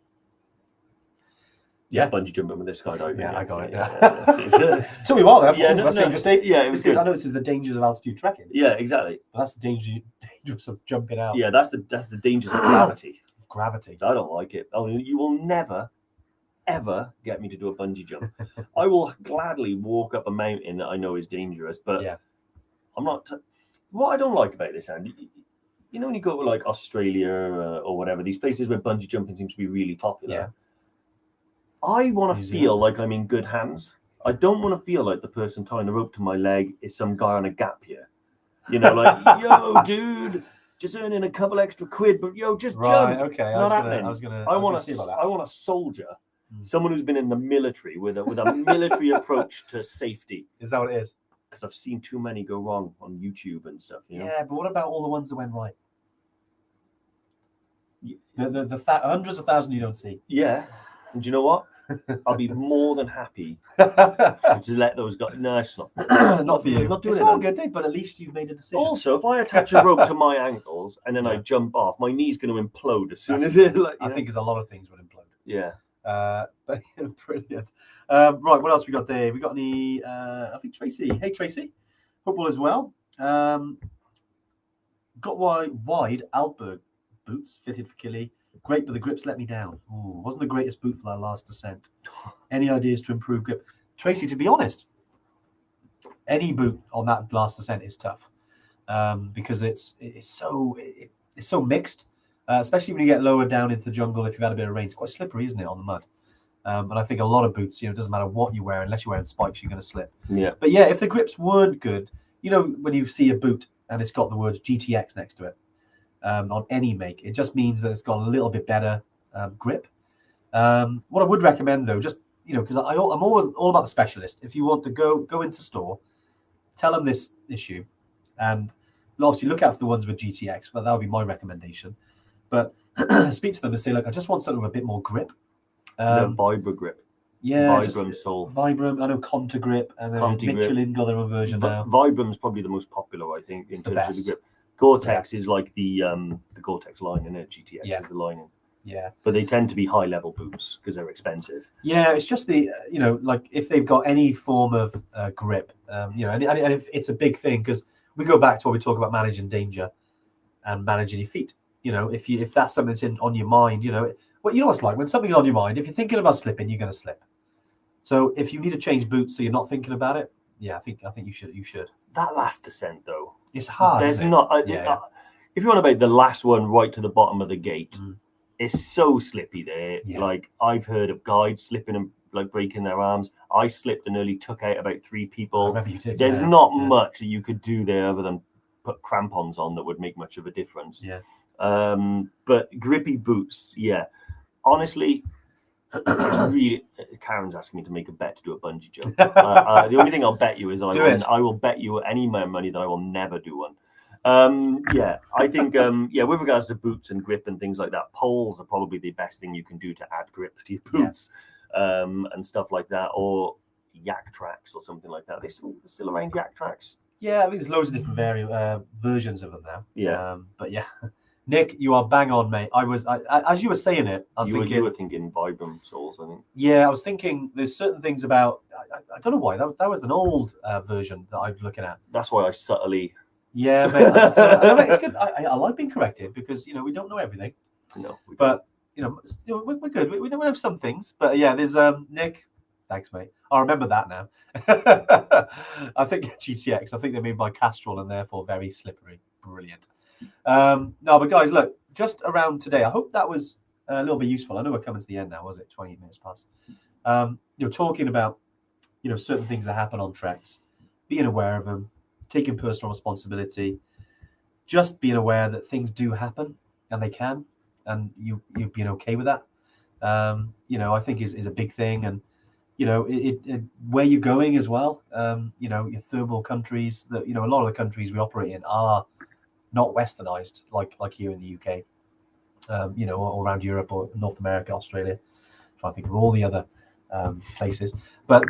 jumping with this skydiving. Yeah, I got it. Yeah. Took me a while there. That's dangerous. Yeah, it was good. I know this is the dangers of altitude trekking. Yeah, exactly. But that's the dangerous of jumping out. Yeah, that's the dangers of gravity. I don't like it. I mean, you will never, ever get me to do a bungee jump. I will gladly walk up a mountain that I know is dangerous, but I'm not. What I don't like about this, Andy, when you go to like Australia or whatever, these places where bungee jumping seems to be really popular. Yeah. I want to feel like I'm in good hands. I don't want to feel like the person tying the rope to my leg is some guy on a gap year. Like, yo, dude, just earning a couple extra quid, but yo, just jump. Okay. I want a soldier, someone who's been in the military with a military approach to safety. Is that what it is? Because I've seen too many go wrong on YouTube and stuff. Yeah, but what about all the ones that went right? The hundreds of thousands you don't see. Yeah, and do you know what? I'll be more than happy to let those guys. No, it's not. Not for you. Not doing it's all good, but at least you've made a decision. Also, if I attach a rope to my ankles and then I jump off, my knee's going to implode as soon as it. I think there's a lot of things would implode. Yeah. But brilliant. Right, what else we got there? We got any? I think Tracy. Hey, Tracy. Hope all is well. Got wide Alberg boots fitted for Killy. Great, but the grips let me down. Ooh, wasn't the greatest boot for that last descent. Any ideas to improve grip? Tracy, to be honest, any boot on that last descent is tough, because it's so it's so mixed, especially when you get lower down into the jungle. If you've had a bit of rain, it's quite slippery, isn't it, on the mud? And I think a lot of boots, it doesn't matter what you wear, unless you're wearing spikes, you're going to slip. Yeah. But yeah, if the grips weren't good, when you see a boot and it's got the words GTX next to it on any make, it just means that it's got a little bit better grip. What I would recommend, though, just because I'm all about the specialist. If you want to go into store, tell them this issue, and obviously look out for the ones with GTX. But that would be my recommendation. But speak to them and say, look, I just want something with a bit more grip. Vibra grip. Yeah, Vibram sole. Vibram. I know Conta grip and Michelin got their own version now. Vibram's probably the most popular, I think, in terms of the grip. Gore-Tex is like the Gore-Tex lining, and GTX is the lining. Yeah, but they tend to be high-level boots because they're expensive. Yeah, it's just the like if they've got any form of grip, and if it's a big thing, because we go back to what we talk about managing danger and managing your feet. If that's something that's on your mind, what it's like when something's on your mind. If you're thinking about slipping, you're going to slip. So if you need to change boots so you're not thinking about it, I think you should. That last descent though, it's hard. There's not. If you want about the last one right to the bottom of the gate. It's so slippy there. Yeah. Like I've heard of guides slipping and like breaking their arms. I slipped and nearly took out about 3 people. I remember you did, There's not much that you could do there other than put crampons on that would make much of a difference. Yeah. But grippy boots, honestly, really, Karen's asking me to make a bet to do a bungee jump. The only thing I'll bet you is I will bet you any amount of money that I will never do one. I think with regards to boots and grip and things like that, poles are probably the best thing you can do to add grip to your boots, and stuff like that, or yak tracks or something like that. They're still around, yak tracks. Yeah, I mean there's loads of different versions of them now. Yeah, but yeah, Nick, you are bang on, mate. As you were saying it, you were thinking Vibram soles, I think. Yeah, I was thinking there's certain things about I don't know why that was an old version that I'm looking at. That's why I subtly. Yeah, but it's good. I like being corrected because we don't know everything. No, but we're good. We don't know some things, but yeah, there's Nick. Thanks, mate. I remember that now. I think GTX. I think they're made by Castrol and therefore very slippery. Brilliant. No, but guys, look, just around today. I hope that was a little bit useful. I know we're coming to the end now. Was it 20 minutes past? Talking about certain things that happen on treks, being aware of them. Taking personal responsibility, just being aware that things do happen and they can, and you being okay with that, I think is a big thing. And where you're going as well. Your thermal countries that a lot of the countries we operate in are not westernized like here in the UK, or around Europe or North America, Australia. I'm trying to think of all the other places, but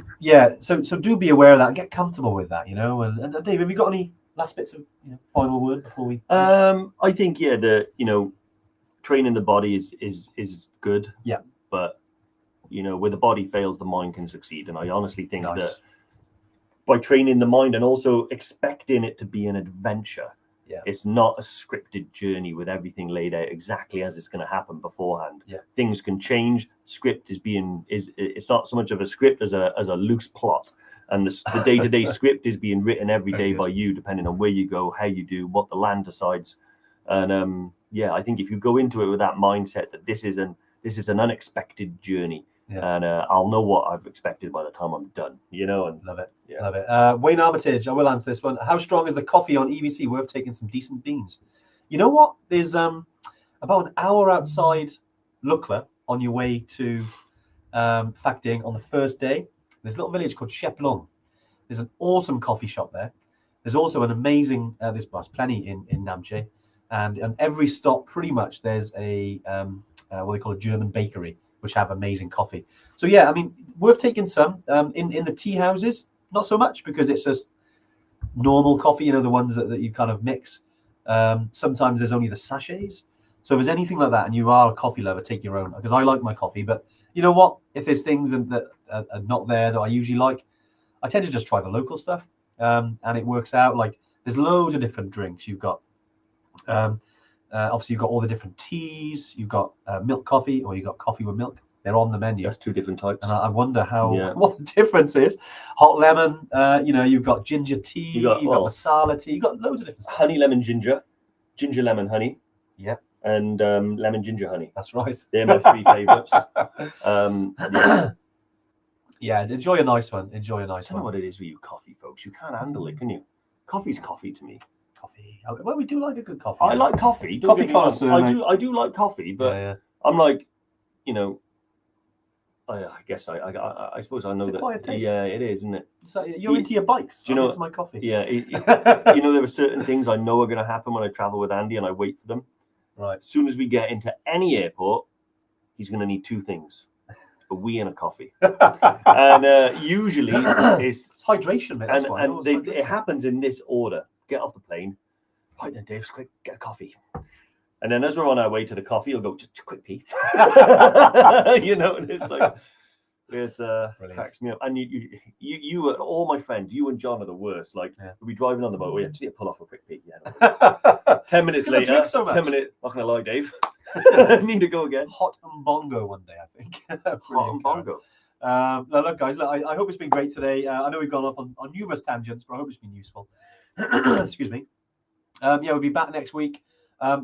so do be aware of that and get comfortable with that, and Dave, have you got any last bits of final word before we I think training the body is good, but where the body fails, the mind can succeed, and I honestly think that by training the mind and also expecting it to be an adventure, it's not a scripted journey with everything laid out exactly as it's going to happen beforehand. Things can change. Script it's not so much of a script as a loose plot, and the day-to-day script is being written every day by you, depending on where you go, how you do, what the land decides. And I think if you go into it with that mindset that this is an unexpected journey, and I'll know what I've expected by the time I'm done, and love it. Love it. Wayne Armitage, I will answer this one. How strong is the coffee on EBC? Worth taking some decent beans. You know what? There's about an hour outside Lukla on your way to Phak Ding on the first day. There's a little village called Shep Lung. There's an awesome coffee shop there. There's also an amazing, there's plenty in Namche. And on every stop, pretty much, there's a what they call a German bakery, which have amazing coffee. So yeah, I mean, worth taking some. In the tea houses, not so much because it's just normal coffee, the ones that you kind of mix. Sometimes there's only the sachets. So if there's anything like that and you are a coffee lover, take your own, because I like my coffee. But you know what? If there's things that are not there that I usually like, I tend to just try the local stuff. And it works out. Like there's loads of different drinks. You've got, obviously you've got all the different teas. You've got milk coffee, or you've got coffee with milk. They're on the menu. That's 2 different types. And I wonder what the difference is. Hot lemon, you've got ginger tea, you've got masala tea, you've got loads of different stuff. Honey lemon ginger, ginger lemon honey. Yeah. And lemon ginger honey. That's right. They're my 3 favourites. Yeah, enjoy a nice one. Enjoy a nice I don't know one. what it is with you coffee folks. You can't handle it, can you? Coffee's coffee to me. Coffee. Well, we do like a good coffee. I like coffee. Coffee connoisseur, I do like coffee, but I'm like, you know, I guess I suppose I know It's a quiet taste. Yeah, it is, isn't it? So you're into your bikes. Do you know into my coffee? Yeah, you know, there are certain things I know are going to happen when I travel with Andy, and I wait for them. Right. As soon as we get into any airport, he's going to need 2 things: a wee and a coffee. And usually it's hydration, mate. That's why. It happens in this order: get off the plane, right then, Dave, quick, get a coffee. And then as we're on our way to the coffee, he'll go, just a quick pee. You know, and it's like, this cracks me up. And you and all my friends, you and John are the worst. Like, we'll be driving on the motorway, just need to pull off a quick pee. Yeah, 10 minutes later, 10 minutes, not going to lie, Dave. Need to go again. Hot and bongo one day, I think. Hot and bongo. Now, look, guys, I hope it's been great today. I know we've gone off on numerous tangents, but I hope it's been useful. Excuse me. We'll be back next week.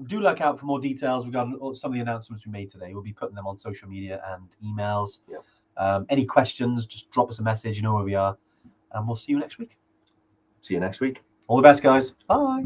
Do look out for more details regarding some of the announcements we made today. We'll be putting them on social media and emails. Yep. Any questions, just drop us a message. You know where we are. And we'll see you next week. See you next week. All the best, guys. Bye.